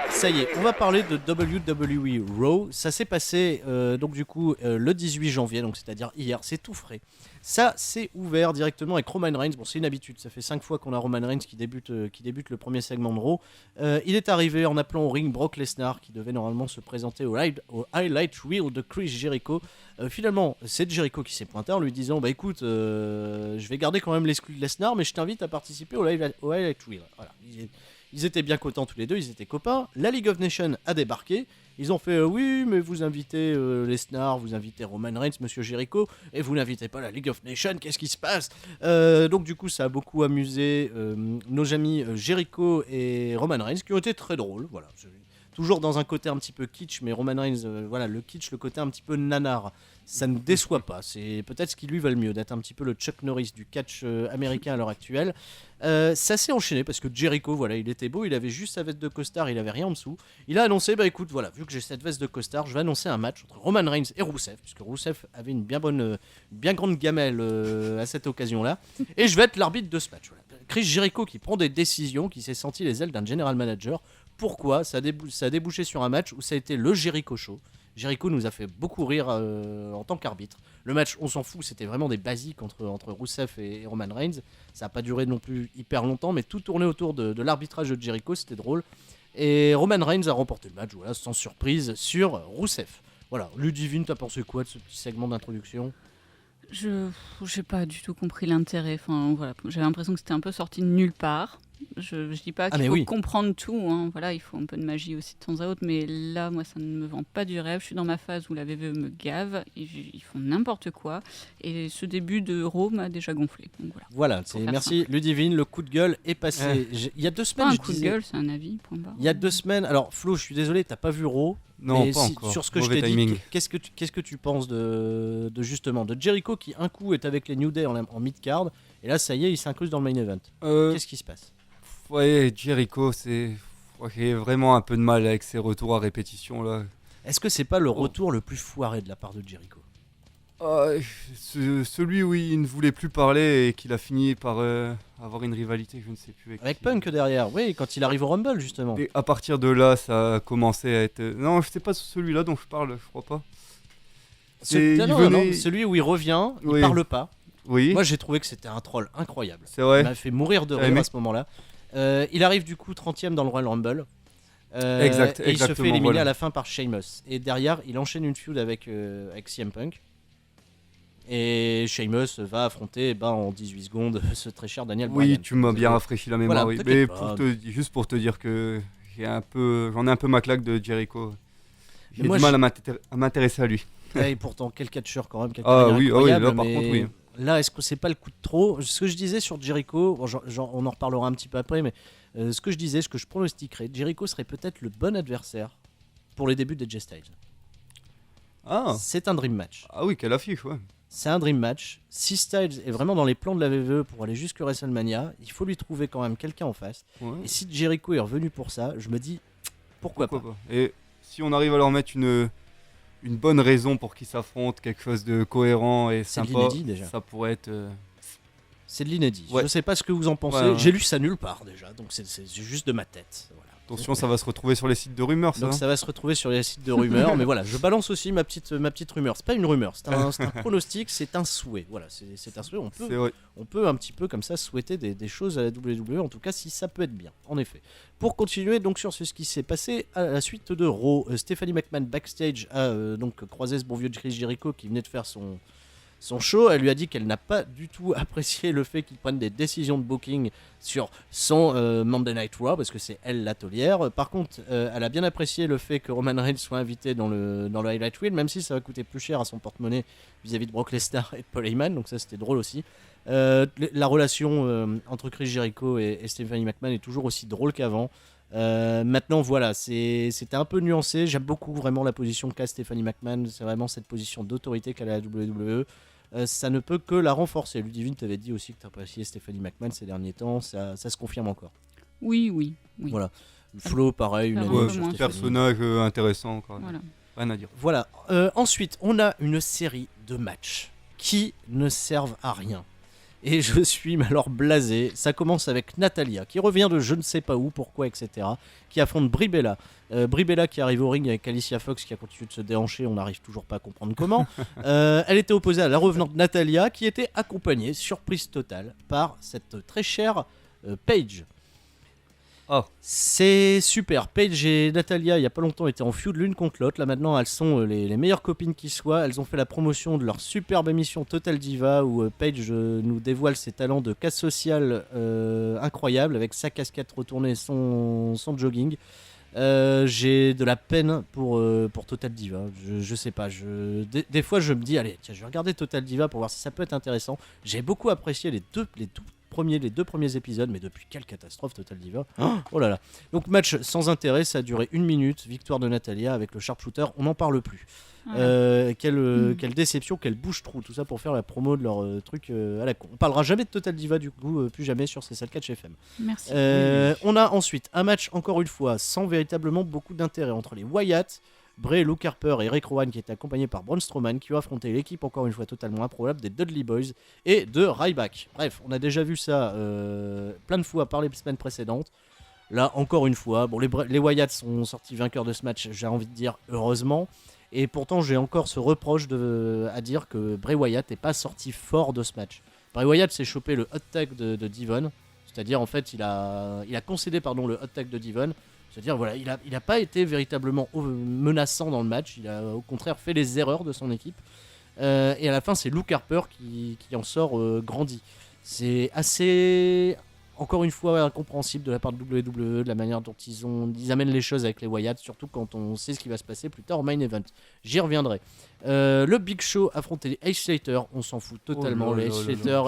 Ça y est, on va parler de WWE Raw. Ça s'est passé donc du coup le 18 janvier, donc c'est-à-dire hier, c'est tout frais. Ça s'est ouvert directement avec Roman Reigns. Bon, c'est une habitude, ça fait 5 fois qu'on a Roman Reigns qui débute le premier segment de Raw. Il est arrivé en appelant au ring Brock Lesnar qui devait normalement se présenter au highlight reel de Chris Jericho. Finalement, c'est Jericho qui s'est pointé en lui disant bah écoute, je vais garder quand même l'exclu de Lesnar, mais je t'invite à participer au highlight reel. Voilà. Ils étaient bien contents tous les deux, ils étaient copains. La League of Nations a débarqué. Ils ont fait oui, mais vous invitez Lesnar, vous invitez Roman Reigns, Monsieur Jericho, et vous n'invitez pas la League of Nations. Qu'est-ce qui se passe Donc du coup, ça a beaucoup amusé nos amis Jericho et Roman Reigns, qui ont été très drôles. Voilà, toujours dans un côté un petit peu kitsch, mais Roman Reigns, voilà, le kitsch, le côté un petit peu nanar, ça ne déçoit pas. C'est peut-être ce qui lui va le mieux, d'être un petit peu le Chuck Norris du catch américain à l'heure actuelle. Ça s'est enchaîné parce que Jericho, voilà, il était beau, il avait juste sa veste de costard, il avait rien en dessous. Il a annoncé, bah écoute, voilà, vu que j'ai cette veste de costard, je vais annoncer un match entre Roman Reigns et Rusev, puisque Rusev avait une bien grande gamelle à cette occasion-là, et je vais être l'arbitre de ce match. Voilà. Chris Jericho qui prend des décisions, qui s'est senti les ailes d'un general manager. Pourquoi ça a débouché sur un match où ça a été le Jericho Show. Jericho nous a fait beaucoup rire en tant qu'arbitre. Le match, on s'en fout, c'était vraiment des basiques entre Rusev et Roman Reigns. Ça n'a pas duré non plus hyper longtemps, mais tout tournait autour de l'arbitrage de Jericho, c'était drôle. Et Roman Reigns a remporté le match, voilà, sans surprise, sur Rusev. Voilà, Ludivine, t'as pensé quoi de ce petit segment d'introduction ? Je n'ai pas du tout compris l'intérêt. Enfin, voilà, j'avais l'impression que c'était un peu sorti de nulle part. Je dis pas qu'il faut comprendre tout. Hein. Voilà, il faut un peu de magie aussi de temps à autre. Mais là, moi, ça ne me vend pas du rêve. Je suis dans ma phase où la VVE me gave. Ils font n'importe quoi. Et ce début de Raw m'a déjà gonflé. Donc voilà, merci simple. Ludivine. Le coup de gueule est passé. Il y a 2 semaines. Pas un coup de gueule, c'est un avis. Point barre. Il y a 2 semaines. Alors, Flo, je suis désolé, t'as pas vu Raw. Non, pas encore. Sur ce que mauvais je t'ai timing. Dit, qu'est-ce que tu penses de justement de Jericho qui un coup est avec les New Day en mid-card et là ça y est il s'incruse dans le main event. Qu'est-ce qui se passe ? Ouais, Jericho j'ai vraiment un peu de mal avec ses retours à répétition là. Est-ce que c'est pas le retour le plus foiré de la part de Jericho ? Celui où il ne voulait plus parler et qu'il a fini par avoir une rivalité, je ne sais plus. Avec Punk derrière, oui, quand il arrive au Rumble justement. Et à partir de là, ça a commencé à être... Non, je sais pas celui-là dont je parle, je crois pas. Non, celui où il revient, il parle pas. Oui. Moi j'ai trouvé que c'était un troll incroyable. C'est vrai. Il m'a fait mourir de rire à ce moment-là. Il arrive du coup 30ème dans le Royal Rumble. Et il se fait éliminer à la fin par Sheamus. Et derrière, il enchaîne une feud avec CM Punk. Et Sheamus va affronter en 18 secondes ce très cher Daniel Bryan. Oui, tu m'as bien rafraîchi la mémoire. Voilà, mais juste pour te dire que j'en ai un peu ma claque de Jericho. J'ai du mal à m'intéresser à lui. Et pourtant, quel catcheur quand même. Oui, là par contre, oui. Là, est-ce que c'est pas le coup de trop ? Ce que je disais sur Jericho, on en reparlera un petit peu après, mais ce que je pronostiquerais, Jericho serait peut-être le bon adversaire pour les débuts de AJ Styles. C'est un dream match. Ah oui, quelle affiche, ouais. C'est un dream match. Si Styles est vraiment dans les plans de la VVE pour aller jusque WrestleMania, il faut lui trouver quand même quelqu'un en face. Ouais. Et si Jericho est revenu pour ça, je me dis pourquoi pas. Et si on arrive à leur mettre une bonne raison pour qu'ils s'affrontent, quelque chose de cohérent et sympa, de l'inédit, déjà. Ça pourrait être... C'est de l'inédit. Ouais. Je sais pas ce que vous en pensez. J'ai lu ça nulle part déjà, donc c'est juste de ma tête. Voilà. Attention, ça va se retrouver sur les sites de rumeurs. Donc ça va se retrouver sur les sites de rumeurs, mais voilà, je balance aussi ma petite rumeur. C'est pas une rumeur, c'est un pronostic, c'est un souhait. Voilà, c'est un souhait. On peut un petit peu comme ça souhaiter des choses à la WWE, en tout cas si ça peut être bien. En effet. Pour continuer donc sur ce qui s'est passé à la suite de Raw, Stephanie McMahon backstage a donc croisé ce bon vieux Chris Jericho qui venait de faire son show. Elle lui a dit qu'elle n'a pas du tout apprécié le fait qu'il prenne des décisions de booking sur son Monday Night Raw parce que c'est elle l'atelière. Par contre, elle a bien apprécié le fait que Roman Reigns soit invité dans le highlight reel, même si ça va coûter plus cher à son porte-monnaie vis-à-vis de Brock Lesnar et de Paul Heyman, donc ça c'était drôle aussi. La relation entre Chris Jericho et Stephanie McMahon est toujours aussi drôle qu'avant. Maintenant voilà, c'était un peu nuancé. J'aime beaucoup vraiment la position qu'a Stephanie McMahon. C'est vraiment cette position d'autorité qu'elle a à la WWE. Ça ne peut que la renforcer. Ludivine t'avait dit aussi que tu appréciais Stephanie McMahon ces derniers temps. Ça se confirme encore. Oui. Voilà. Flo pareil, une personnage intéressant encore. Voilà. Rien à dire. Voilà. Ensuite on a une série de matchs qui ne servent à rien. Et je suis alors blasé. Ça commence avec Natalya, qui revient de je ne sais pas où, pourquoi, etc. Qui affronte Brie Bella. Brie Bella qui arrive au ring avec Alicia Fox qui a continué de se déhancher, on n'arrive toujours pas à comprendre comment. Elle était opposée à la revenante Natalya qui était accompagnée, surprise totale, par cette très chère Paige. Oh. C'est super. Paige et Natalya, il n'y a pas longtemps, étaient en feud l'une contre l'autre. Là maintenant, elles sont les meilleures copines qui soient. Elles ont fait la promotion de leur superbe émission Total Diva où Paige nous dévoile ses talents de casse sociale incroyables avec sa casquette retournée et son jogging. J'ai de la peine pour Total Diva. Je sais pas. Des fois, je me dis, allez, tiens, je vais regarder Total Diva pour voir si ça peut être intéressant. J'ai beaucoup apprécié les deux premiers épisodes, mais depuis quelle catastrophe Total Diva. Oh là là. Donc match sans intérêt, ça a duré 1 minute. Victoire de Natalya avec le sharpshooter. On n'en parle plus. Quelle déception, quelle bouche-trou, tout ça pour faire la promo de leur truc à la con. On parlera jamais de Total Diva du coup, plus jamais sur ces Catch FM. Merci. On a ensuite un match encore une fois sans véritablement beaucoup d'intérêt entre les Wyatt, Bray, Luke Harper et Rick Rowan qui étaient accompagnés par Braun Strowman qui ont affronté l'équipe encore une fois totalement improbable des Dudley Boys et de Ryback. Bref, on a déjà vu ça plein de fois par les semaines précédentes. Là encore une fois, bon, les Wyatt sont sortis vainqueurs de ce match, j'ai envie de dire heureusement. Et pourtant, j'ai encore ce reproche à dire que Bray Wyatt n'est pas sorti fort de ce match. Bray Wyatt s'est chopé le hot tag de Devon. C'est-à-dire, en fait, il a concédé le hot tag de Devon. C'est-à-dire, voilà, il a pas été véritablement menaçant dans le match. Il a au contraire fait les erreurs de son équipe. Et à la fin, c'est Luke Harper qui en sort grandi. C'est assez... Encore une fois incompréhensible de la part de WWE, de la manière dont ils amènent les choses avec les Wyatt, surtout quand on sait ce qui va se passer plus tard au main event. J'y reviendrai. Le Big Show affrontait les Heath Slater, on s'en fout totalement. Les Heath Slater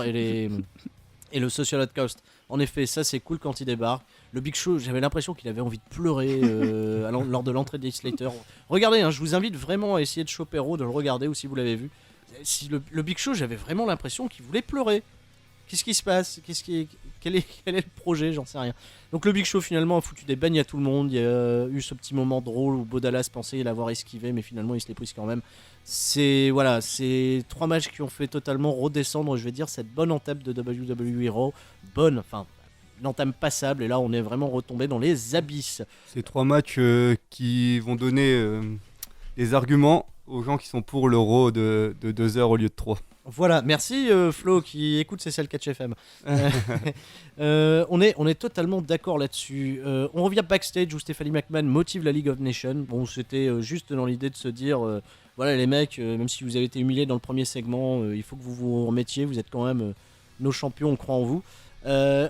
et le Social Outcast. En effet, ça c'est cool quand il débarque. Le Big Show, j'avais l'impression qu'il avait envie de pleurer lors de l'entrée des Heath Slater. Regardez, je vous invite vraiment à essayer de choper Raw, de le regarder ou si vous l'avez vu. Si le Big Show, j'avais vraiment l'impression qu'il voulait pleurer. Qu'est-ce qui se passe ? Quel est le projet ? J'en sais rien. Donc le Big Show finalement a foutu des bagnes à tout le monde. Il y a eu ce petit moment drôle où Bo Dallas pensait l'avoir esquivé, mais finalement il se l'est prise quand même. C'est 3 matchs qui ont fait totalement redescendre, je vais dire, cette bonne entame de WWE Raw. Une entame passable, et là on est vraiment retombé dans les abysses. C'est 3 matchs qui vont donner des arguments aux gens qui sont pour le Raw de 2 heures au lieu de 3. Voilà, merci Flo qui écoute C'est Catch FM. On est totalement d'accord là-dessus. On revient backstage où Stephanie McMahon motive la League of Nations. Bon, c'était juste dans l'idée de se dire, voilà les mecs, même si vous avez été humiliés dans le premier segment, il faut que vous vous remettiez, vous êtes quand même nos champions, on croit en vous.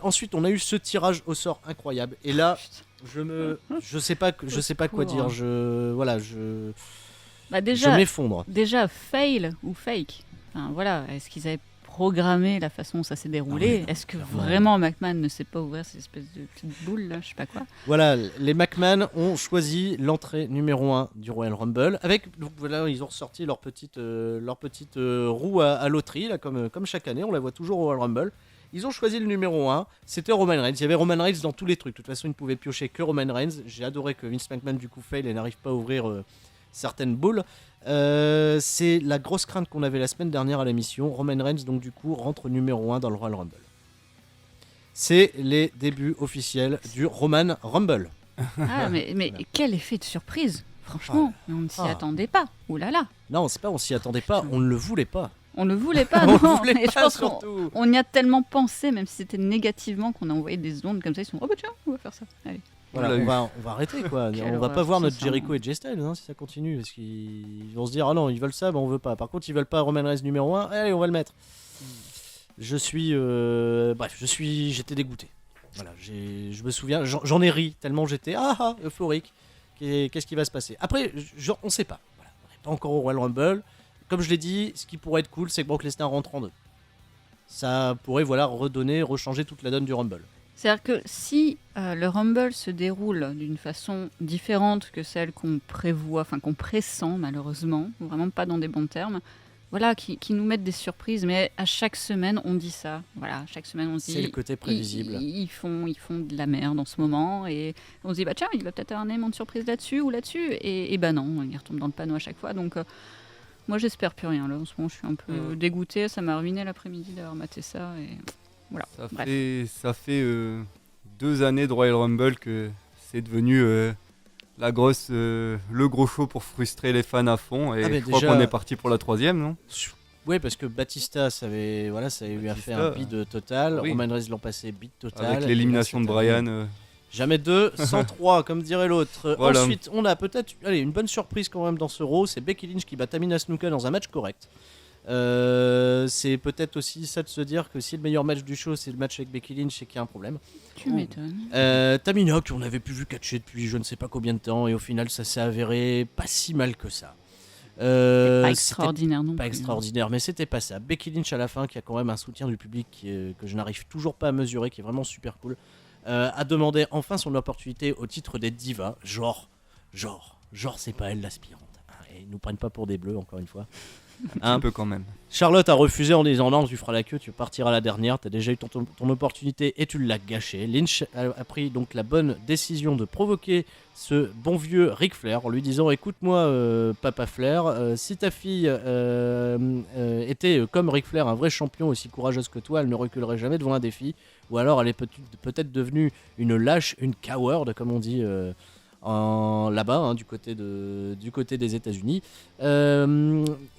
Ensuite, on a eu ce tirage au sort incroyable. Et là, je sais pas quoi dire. Je m'effondre. Déjà, fail ou fake. Enfin, voilà, est-ce qu'ils avaient programmé la façon dont ça s'est déroulé ? Est-ce que vraiment McMahon ne sait pas ouvrir cette espèce de petite boule là, je sais pas quoi. Voilà, les McMahon ont choisi l'entrée numéro 1 du Royal Rumble avec, donc voilà, ils ont ressorti leur petite roue à loterie là, comme chaque année, on la voit toujours au Royal Rumble. Ils ont choisi le numéro 1, c'était Roman Reigns. Il y avait Roman Reigns dans tous les trucs. De toute façon, ils ne pouvaient piocher que Roman Reigns. J'ai adoré que Vince McMahon du coup fail et n'arrive pas à ouvrir certaines boules. C'est la grosse crainte qu'on avait la semaine dernière à l'émission. Roman Reigns donc du coup rentre numéro 1 dans le Royal Rumble. C'est les débuts officiels du Roman Rumble. Ah mais quel effet de surprise. Franchement, on ne s'y attendait pas. Ouh là là. Non, c'est pas on s'y attendait pas, on ne le voulait pas. On ne voulait pas, non. Je pense qu'on y a tellement pensé, même si c'était négativement, qu'on a envoyé des ondes comme ça. Ils se sont oh bah tiens, on va faire ça. Allez. Voilà, on va arrêter quoi. On va pas voir notre Jericho et Jay Styles si ça continue. Parce qu'ils vont se dire ah non, ils veulent ça, on veut pas. Par contre, ils veulent pas Roman Reigns numéro 1. Allez, on va le mettre. J'étais dégoûté. Voilà, je me souviens, j'en ai ri tellement j'étais euphorique. Qu'est-ce qui va se passer ? Après, on sait pas. Voilà, on n'est pas encore au Royal Rumble. Comme je l'ai dit, ce qui pourrait être cool, c'est que Brock Lesnar rentre en 2. Ça pourrait rechanger toute la donne du Rumble. C'est-à-dire que si le Rumble se déroule d'une façon différente que celle qu'on prévoit, enfin qu'on pressent malheureusement, vraiment pas dans des bons termes, voilà, qui nous mettent des surprises, mais à chaque semaine on dit ça. Voilà, chaque semaine on dit. C'est le côté prévisible. Ils font de la merde en ce moment et on se dit bah tiens, il va peut-être avoir un élément de surprise là-dessus ou là-dessus et bah non, il retombe dans le panneau à chaque fois donc. Moi, j'espère plus rien. Là, en ce moment, je suis un peu dégoûtée. Ça m'a ruiné l'après-midi d'avoir maté ça. Et voilà. Ça fait 2 années de Royal Rumble que c'est devenu le gros show pour frustrer les fans à fond. Et je crois qu'on est parti pour la 3e, non ? Oui, parce que Batista, ça avait eu à faire un bid total. Oui. Roman Reigns l'an passé, bid total. Avec l'élimination de Bryan. Jamais 2, 103, comme dirait l'autre. Voilà. Ensuite, on a peut-être une bonne surprise quand même dans ce Raw. C'est Becky Lynch qui bat Tamina Snuka dans un match correct. C'est peut-être aussi ça de se dire que si le meilleur match du show c'est le match avec Becky Lynch, c'est qu'il y a un problème. Tu m'étonnes. Tamina, qu'on n'avait plus vu catcher depuis je ne sais pas combien de temps, et au final ça s'est avéré pas si mal que ça. Pas extraordinaire non plus. Pas extraordinaire, mais c'était pas ça. Becky Lynch à la fin, qui a quand même un soutien du public que je n'arrive toujours pas à mesurer, qui est vraiment super cool, a demandé enfin son opportunité au titre des divas. Genre, c'est pas elle l'aspirante. Et ils nous prennent pas pour des bleus, encore une fois. Un peu quand même. Charlotte a refusé en disant non, tu feras la queue, tu partiras à la dernière, t'as déjà eu ton opportunité et tu l'as gâchée. Lynch a pris donc la bonne décision de provoquer ce bon vieux Ric Flair en lui disant écoute-moi Papa Flair, si ta fille était comme Ric Flair, un vrai champion aussi courageuse que toi, elle ne reculerait jamais devant un défi, ou alors elle est peut-être devenue une lâche, une coward comme on dit là-bas, du côté des États-Unis.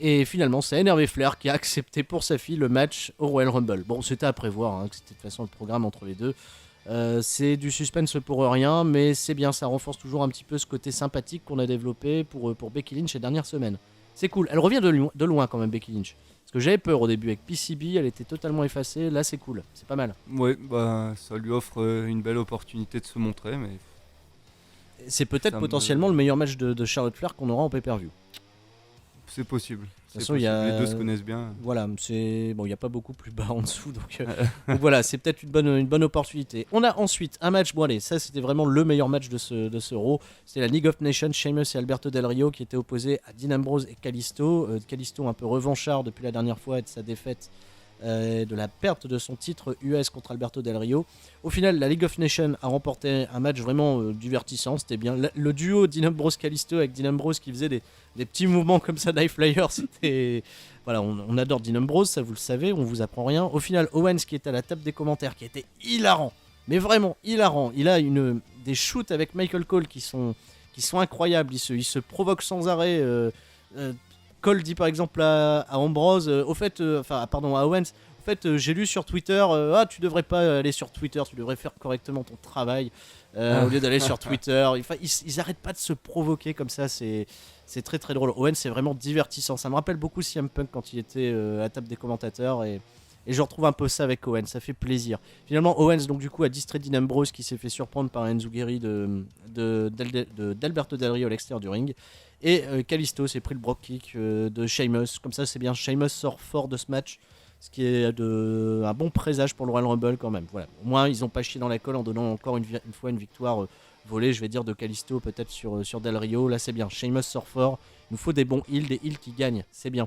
Et finalement, ça a énervé Flair qui a accepté pour sa fille le match au Royal Rumble. Bon, c'était à prévoir, que c'était de toute façon le programme entre les deux. C'est du suspense pour rien, mais c'est bien, ça renforce toujours un petit peu ce côté sympathique qu'on a développé pour Becky Lynch ces dernières semaines. C'est cool, elle revient de loin quand même, Becky Lynch. Parce que j'avais peur au début avec PCB, elle était totalement effacée, là c'est cool, c'est pas mal. Ouais, ça lui offre une belle opportunité de se montrer, mais... C'est peut-être potentiellement le meilleur match de Charlotte Flair qu'on aura en pay-per-view. C'est possible. De toute façon, les deux se connaissent bien. Voilà, il n'y a pas beaucoup plus bas en dessous, donc voilà, c'est peut-être une bonne opportunité. On a ensuite un match, ça c'était vraiment le meilleur match de ce Raw. C'était la League of Nations, Sheamus et Alberto Del Rio qui étaient opposés à Dean Ambrose et Kalisto. Kalisto un peu revanchard depuis la dernière fois et de sa défaite, de la perte de son titre US contre Alberto Del Rio. Au final, la League of Nations a remporté un match vraiment divertissant, c'était bien. Le duo Dean Ambrose-Kalisto avec Dean Ambrose qui faisait des petits mouvements comme ça d'high flyer, c'était... Voilà, on adore Dean Ambrose, ça vous le savez, on vous apprend rien. Au final, Owens qui était à la table des commentaires, qui était hilarant, mais vraiment hilarant. Il a des shoots avec Michael Cole qui sont incroyables, il se provoque sans arrêt. Cole dit par exemple à Ambrose, à Owens, au fait, j'ai lu sur Twitter, tu devrais pas aller sur Twitter, tu devrais faire correctement ton travail au lieu d'aller sur Twitter. Ils arrêtent pas de se provoquer comme ça, c'est très très drôle. Owens, c'est vraiment divertissant. Ça me rappelle beaucoup CM Punk quand il était à table des commentateurs et je retrouve un peu ça avec Owens, ça fait plaisir. Finalement, Owens donc du coup a distrait Dean Ambrose qui s'est fait surprendre par un Enzuguri d'Alberto Del Rio à l'extérieur du ring. Et Kalisto s'est pris le Brock Kick de Sheamus. Comme ça, c'est bien. Sheamus sort fort de ce match, ce qui est un bon présage pour le Royal Rumble quand même. Voilà. Au moins, ils n'ont pas chié dans la colle en donnant encore une fois une victoire volée, je vais dire, de Kalisto peut-être sur Del Rio. Là, c'est bien. Sheamus sort fort. Il nous faut des bons heals, des heals qui gagnent. C'est bien.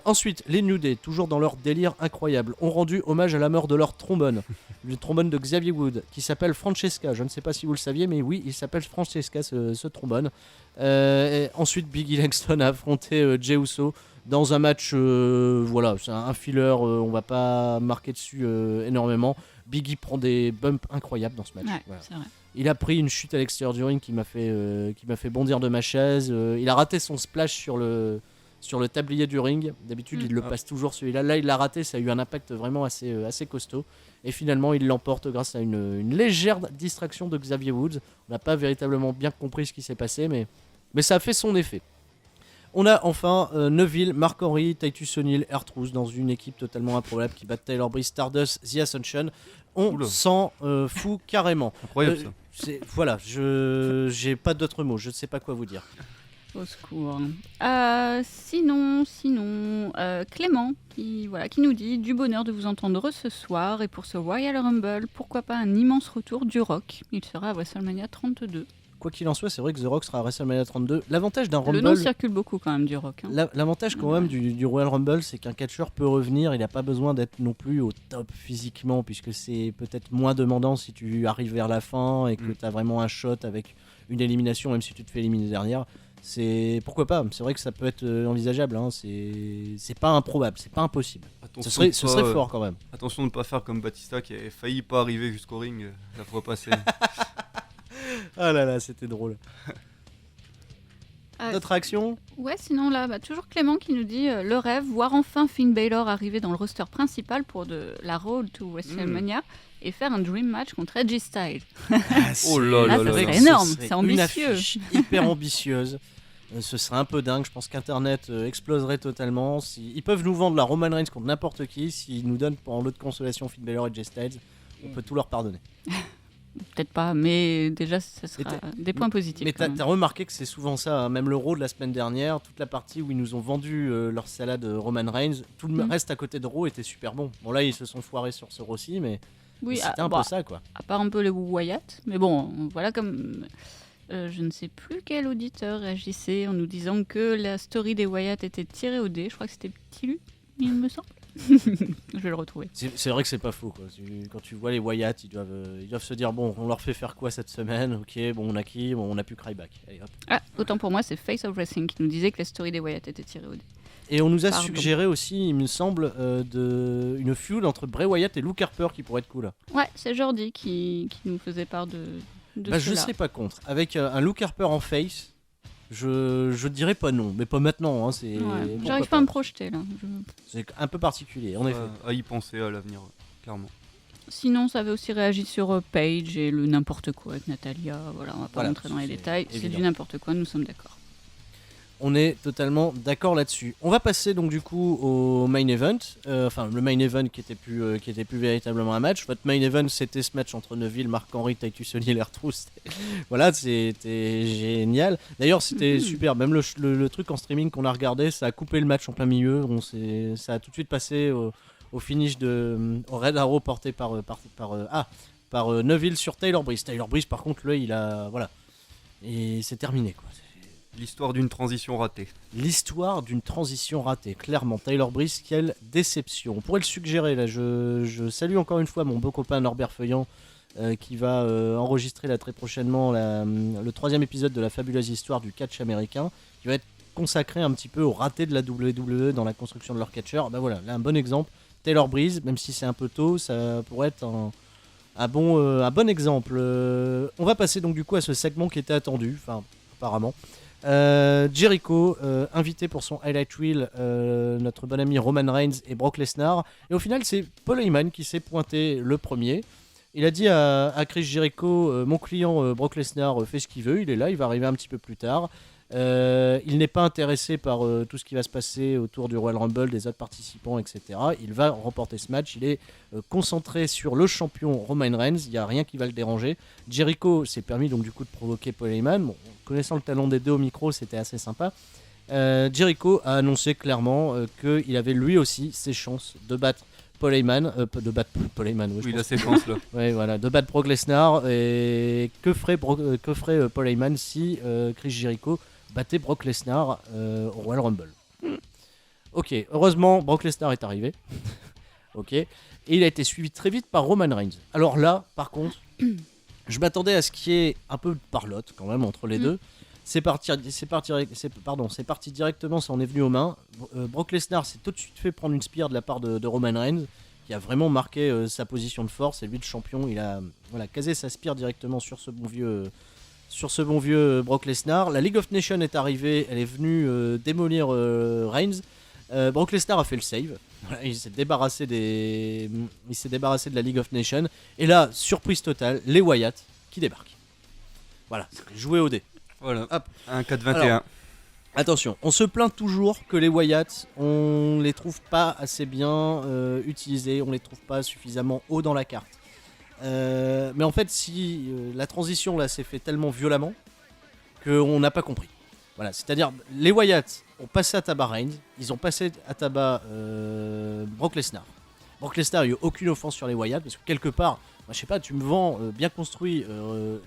Ensuite, les New Day, toujours dans leur délire incroyable, ont rendu hommage à la mort de leur trombone. Le trombone de Xavier Wood, qui s'appelle Francesca. Je ne sais pas si vous le saviez, mais oui, il s'appelle Francesca, ce trombone. Ensuite, Biggie Langston a affronté Jey Uso dans un match, c'est un filler, on va pas marquer dessus énormément. Biggie prend des bumps incroyables dans ce match. Ouais, voilà. c'est vrai. Il a pris une chute à l'extérieur du ring qui m'a fait bondir de ma chaise. Il a raté son splash sur le tablier du ring. D'habitude, il le passe toujours celui-là. Là, il l'a raté. Ça a eu un impact vraiment assez costaud. Et finalement, il l'emporte grâce à une légère distraction de Xavier Woods. On n'a pas véritablement bien compris ce qui s'est passé, mais ça a fait son effet. On a enfin Neville, Mark Henry, Titus O'Neil, R-Truth dans une équipe totalement improbable qui bat Tyler Breeze, Stardust, The Ascension. On s'en fout carrément. Incroyable ça. Voilà, j'ai pas d'autres mots. Je ne sais pas quoi vous dire. Au secours. Sinon, Clément qui nous dit du bonheur de vous entendre ce soir et pour ce Royal Rumble, pourquoi pas un immense retour du Rock. Il sera à WrestleMania 32. Quoi qu'il en soit, c'est vrai que The Rock sera à WrestleMania 32. L'avantage d'un Rumble... Le nom circule beaucoup quand même du Rock. L'avantage quand même du Royal Rumble, c'est qu'un catcheur peut revenir. Il n'a pas besoin d'être non plus au top physiquement, puisque c'est peut-être moins demandant si tu arrives vers la fin et que tu as vraiment un shot avec une élimination, même si tu te fais éliminer derrière. pourquoi pas. C'est vrai que ça peut être envisageable. Hein. C'est pas improbable, c'est pas impossible. Ce serait fort quand même. Attention de ne pas faire comme Batista qui avait failli pas arriver jusqu'au ring la fois passée. Ah là là, c'était drôle. D'autres actions ? Ouais, sinon là, toujours Clément qui nous dit le rêve, voir enfin Finn Balor arriver dans le roster principal pour la Road to WrestleMania et faire un dream match contre Edge Styles. Oh là là là, ça serait énorme, c'est ambitieux. Une affiche hyper ambitieuse. Ce serait un peu dingue. Je pense qu'Internet exploserait totalement. Ils peuvent nous vendre la Roman Reigns contre n'importe qui. S'ils nous donnent en lot de consolation Finn Balor et Edge Styles, on peut tout leur pardonner. Peut-être pas, mais déjà, ça sera des points positifs. Mais t'as remarqué que c'est souvent ça, hein. Même le Raw de la semaine dernière, toute la partie où ils nous ont vendu leur salade Roman Reigns, tout le reste à côté de Raw était super bon. Bon là, ils se sont foirés sur ce Raw-ci, mais c'était un peu ça, quoi. À part un peu les Wyatt, mais bon, voilà comme... je ne sais plus quel auditeur réagissait en nous disant que la story des Wyatt était tirée au dé. Je crois que c'était Petit Lu, il me semble. Je vais le retrouver. C'est vrai que c'est pas faux, quoi. Quand tu vois les Wyatt, ils doivent se dire bon, on leur fait faire quoi cette semaine ? Ok, bon, on a qui ? Bon, on a pu Cryback. Allez, hop. Ah, autant pour moi, c'est Face of Wrestling qui nous disait que la story des Wyatt était tirée au dé. Et on nous a suggéré aussi, il me semble, une feud entre Bray Wyatt et Luke Harper qui pourrait être cool. Ouais, c'est Jordi qui nous faisait part de cela. Je sais pas contre. Avec un Luke Harper en face, je dirais pas non, mais pas maintenant. Hein, j'arrive pas à me projeter là. C'est un peu particulier, en effet. À y penser à l'avenir, clairement. Sinon, ça avait aussi réagi sur Paige et le n'importe quoi avec Natalia. Voilà, on va pas rentrer dans les détails. Évident. C'est du n'importe quoi, nous sommes d'accord. On est totalement d'accord là-dessus. On va passer donc du coup au main event. Le main event qui était plus véritablement un match. Votre main event, c'était ce match entre Neville, Mark Henry, Titus O'Neil et R-Truth. Voilà, c'était génial. D'ailleurs, c'était super. Même le truc en streaming qu'on a regardé, ça a coupé le match en plein milieu. Ça a tout de suite passé au finish au Red Arrow porté par Neville sur Taylor Breeze. Taylor Breeze, par contre, il a... Voilà. Et c'est terminé, quoi. L'histoire d'une transition ratée. L'histoire d'une transition ratée, clairement. Taylor Breeze, quelle déception. On pourrait le suggérer, là. Je salue encore une fois mon beau copain Norbert Feuillant qui va enregistrer là, très prochainement le 3e épisode de la fabuleuse histoire du catch américain, qui va être consacré un petit peu au raté de la WWE dans la construction de leur catcheur. Ben voilà, là un bon exemple. Taylor Breeze, même si c'est un peu tôt, ça pourrait être un bon exemple. On va passer donc du coup à ce segment qui était attendu, enfin apparemment. Jericho invité pour son highlight reel notre bon ami Roman Reigns et Brock Lesnar, et au final c'est Paul Heyman qui s'est pointé le premier. Il a dit à Chris Jericho mon client Brock Lesnar fait ce qu'il veut, il est là, il va arriver un petit peu plus tard. Il n'est pas intéressé par tout ce qui va se passer autour du Royal Rumble, des autres participants, etc. Il va remporter ce match. Il est concentré sur le champion Roman Reigns. Il n'y a rien qui va le déranger. Jericho s'est permis donc du coup de provoquer Paul Heyman. Bon, connaissant le talent des deux au micro, c'était assez sympa. Jericho a annoncé clairement qu'il avait lui aussi ses chances de battre Paul Heyman, il a ses chances là. Ouais, voilà, de battre Brock Lesnar. Et que ferait Paul Heyman si Chris Jericho battait Brock Lesnar au Royal Rumble? Ok, heureusement Brock Lesnar est arrivé. Ok, et il a été suivi très vite par Roman Reigns. Alors là, par contre, je m'attendais à ce qu'il y ait un peu de parlotte quand même entre les deux. C'est parti directement, ça en est venu aux mains. Brock Lesnar s'est tout de suite fait prendre une spear de la part de Roman Reigns, qui a vraiment marqué sa position de force. Et lui, le champion, il a casé sa spear directement sur ce bon vieux Brock Lesnar. La League of Nations est arrivée, elle est venue démolir Reigns. Brock Lesnar a fait le save. Voilà, il s'est débarrassé de la League of Nations. Et là, surprise totale, les Wyatt qui débarquent. Voilà, c'est joué au dé. Voilà, hop, un 4-21. Alors, attention, on se plaint toujours que les Wyatt, on les trouve pas assez bien utilisés, on les trouve pas suffisamment haut dans la carte. Mais en fait, si la transition là s'est fait tellement violemment qu'on n'a pas compris. Voilà, c'est-à-dire les Wyatt ont passé à tabac Reigns, ils ont passé à tabac Brock Lesnar. Brock Lesnar, il n'y a eu aucune offense sur les Wyatt, parce que quelque part, moi, je sais pas, tu me vends bien construit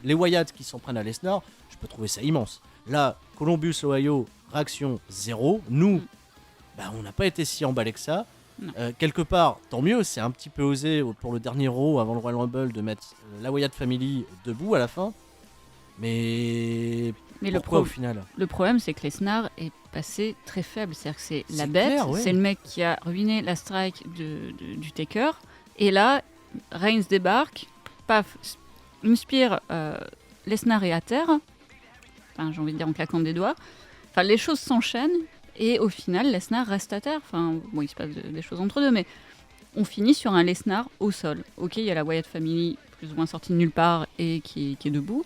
les Wyatt qui s'en prennent à Lesnar, je peux trouver ça immense. Là, Columbus, Ohio, réaction 0. Nous, on n'a pas été si emballés que ça. Quelque part, tant mieux, c'est un petit peu osé pour le dernier Raw avant le Royal Rumble de mettre la Wyatt Family debout à la fin. Mais pourquoi au final ? Le problème, c'est que Lesnar est passé très faible. C'est-à-dire que c'est la bête, clair, ouais. C'est le mec qui a ruiné la strike du Taker. Et là, Reigns débarque, paf, une spire, Lesnar est à terre. Enfin, j'ai envie de dire en claquant des doigts. Enfin, les choses s'enchaînent et au final, Lesnar reste à terre. Enfin, bon, il se passe des choses entre deux, mais on finit sur un Lesnar au sol. Ok, il y a la Wyatt Family plus ou moins sortie de nulle part et qui est debout.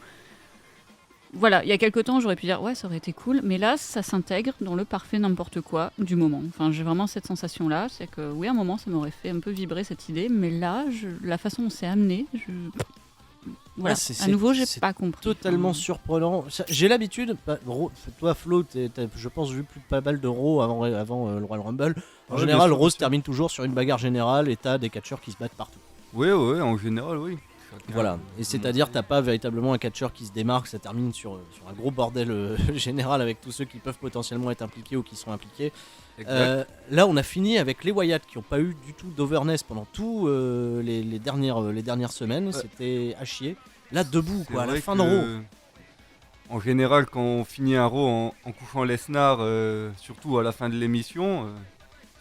Voilà, il y a quelques temps, j'aurais pu dire ouais, ça aurait été cool, mais là, ça s'intègre dans le parfait n'importe quoi du moment. Enfin, j'ai vraiment cette sensation-là, c'est que oui, à un moment, ça m'aurait fait un peu vibrer cette idée, mais là, la façon dont c'est amené, voilà. À nouveau, j'ai pas compris. Totalement surprenant. J'ai l'habitude, toi Flo, t'as, je pense, vu pas mal de Raw avant le Royal Rumble. En général, Raw se termine toujours sur une bagarre générale et t'as des catcheurs qui se battent partout. Oui, en général, oui. Voilà, et c'est-à-dire t'as pas véritablement un catcheur qui se démarque, ça termine sur un gros bordel général avec tous ceux qui peuvent potentiellement être impliqués ou qui sont impliqués. Là on a fini avec les Wyatt qui n'ont pas eu du tout d'overness pendant tout les dernières semaines, c'était à chier. Là debout quoi, à la fin de Raw. En général quand on finit un Raw en couchant Lesnar, surtout à la fin de l'émission,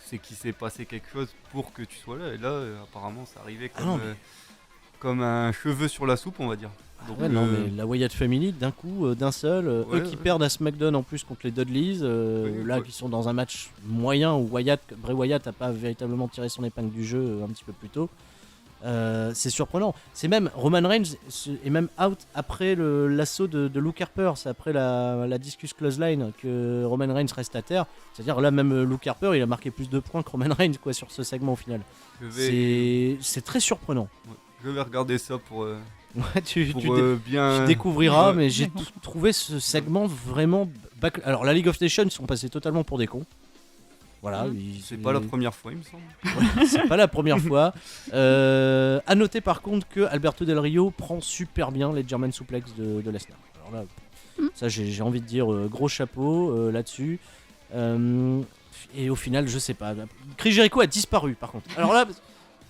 c'est qu'il s'est passé quelque chose pour que tu sois là, et là apparemment ça arrivait comme un cheveu sur la soupe, on va dire. Donc, non, mais la Wyatt Family, d'un coup, d'un seul, eux qui perdent à SmackDown en plus contre les Dudleys, qui sont dans un match moyen où Bray Wyatt n'a pas véritablement tiré son épingle du jeu un petit peu plus tôt. C'est surprenant. C'est même Roman Reigns est même out après l'assaut de Luke Harper. C'est après la discus clothesline que Roman Reigns reste à terre. C'est-à-dire là même Luke Harper il a marqué plus de points que Roman Reigns quoi, sur ce segment au final. C'est très surprenant. Ouais. Je vais regarder ça pour tu bien. Tu découvriras, mais j'ai trouvé ce segment vraiment. Alors, la League of Nations, ils sont passés totalement pour des cons. Voilà. C'est pas la première fois, il me semble. Ouais, c'est pas la première fois. À noter par contre que Alberto Del Rio prend super bien les German Suplex de Lesnar. Alors là, ça, j'ai envie de dire gros chapeau là-dessus. Et au final, je sais pas. Chris Jericho a disparu par contre. Alors là.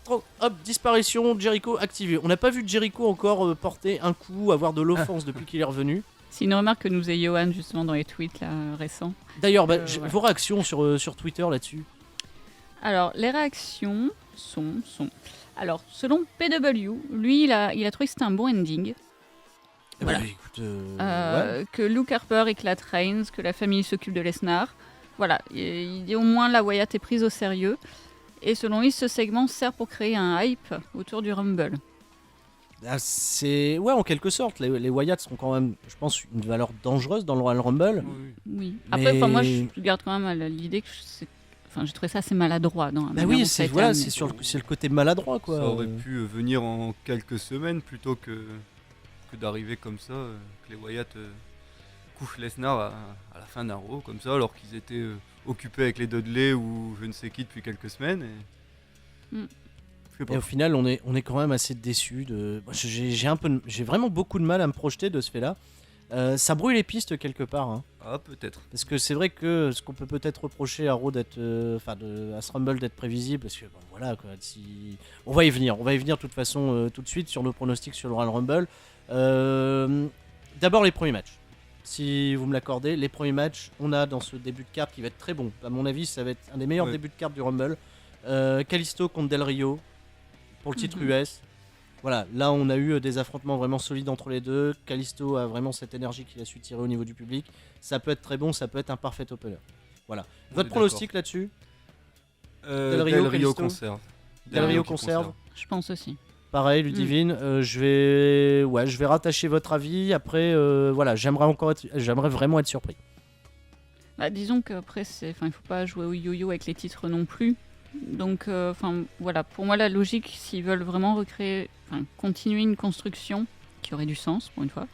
Hop, disparition, Jericho activé. On n'a pas vu Jericho encore porter un coup, avoir de l'offense depuis qu'il est revenu. C'est une remarque que nous faisait Johan justement dans les tweets là, récents. D'ailleurs, vos réactions sur Twitter là-dessus. Alors, les réactions sont... Alors, selon PW, lui, il a trouvé que c'était un bon ending. Voilà. Écoute, que Luke Harper éclate Reigns, que la famille s'occupe de Lesnar. Voilà, il dit au moins la Wyatt est prise au sérieux. Et selon lui, ce segment sert pour créer un hype autour du Rumble. C'est en quelque sorte. Les Wyatt seront quand même, je pense, une valeur dangereuse dans le Royal Rumble. Oui. Après, moi, je garde quand même l'idée que j'ai trouvé ça assez maladroit dans la manière dont ça a été amené. C'est le côté maladroit quoi. Ça aurait pu venir en quelques semaines plutôt que d'arriver comme ça, que les Wyatt couchent Lesnar à la fin d'un Raw comme ça, alors qu'ils étaient occupés avec les Dudley ou je ne sais qui depuis quelques semaines. Et au final, on est quand même assez déçus. J'ai vraiment beaucoup de mal à me projeter de ce fait-là. Ça brouille les pistes quelque part. Hein. Ah, peut-être. Parce que c'est vrai que ce qu'on peut peut-être reprocher à Raw à ce Rumble d'être prévisible, parce que voilà quoi, on va y venir de toute façon tout de suite sur nos pronostics sur le Royal Rumble. D'abord les premiers matchs. Si vous me l'accordez, les premiers matchs, on a dans ce début de carte qui va être très bon. À mon avis, ça va être un des meilleurs débuts de carte du Rumble. Kalisto contre Del Rio pour le titre US. Voilà, là on a eu des affrontements vraiment solides entre les deux. Kalisto a vraiment cette énergie qu'il a su tirer au niveau du public. Ça peut être très bon, ça peut être un parfait opener. Voilà. Votre pronostic là-dessus Del Rio conserve. Del Rio conserve. Je pense aussi. Pareil, Ludivine, je vais rattacher votre avis. Après, j'aimerais vraiment être surpris. Disons qu'après, il faut pas jouer au yo-yo avec les titres non plus. Donc, voilà, pour moi, la logique, s'ils veulent vraiment continuer une construction qui aurait du sens, pour une fois,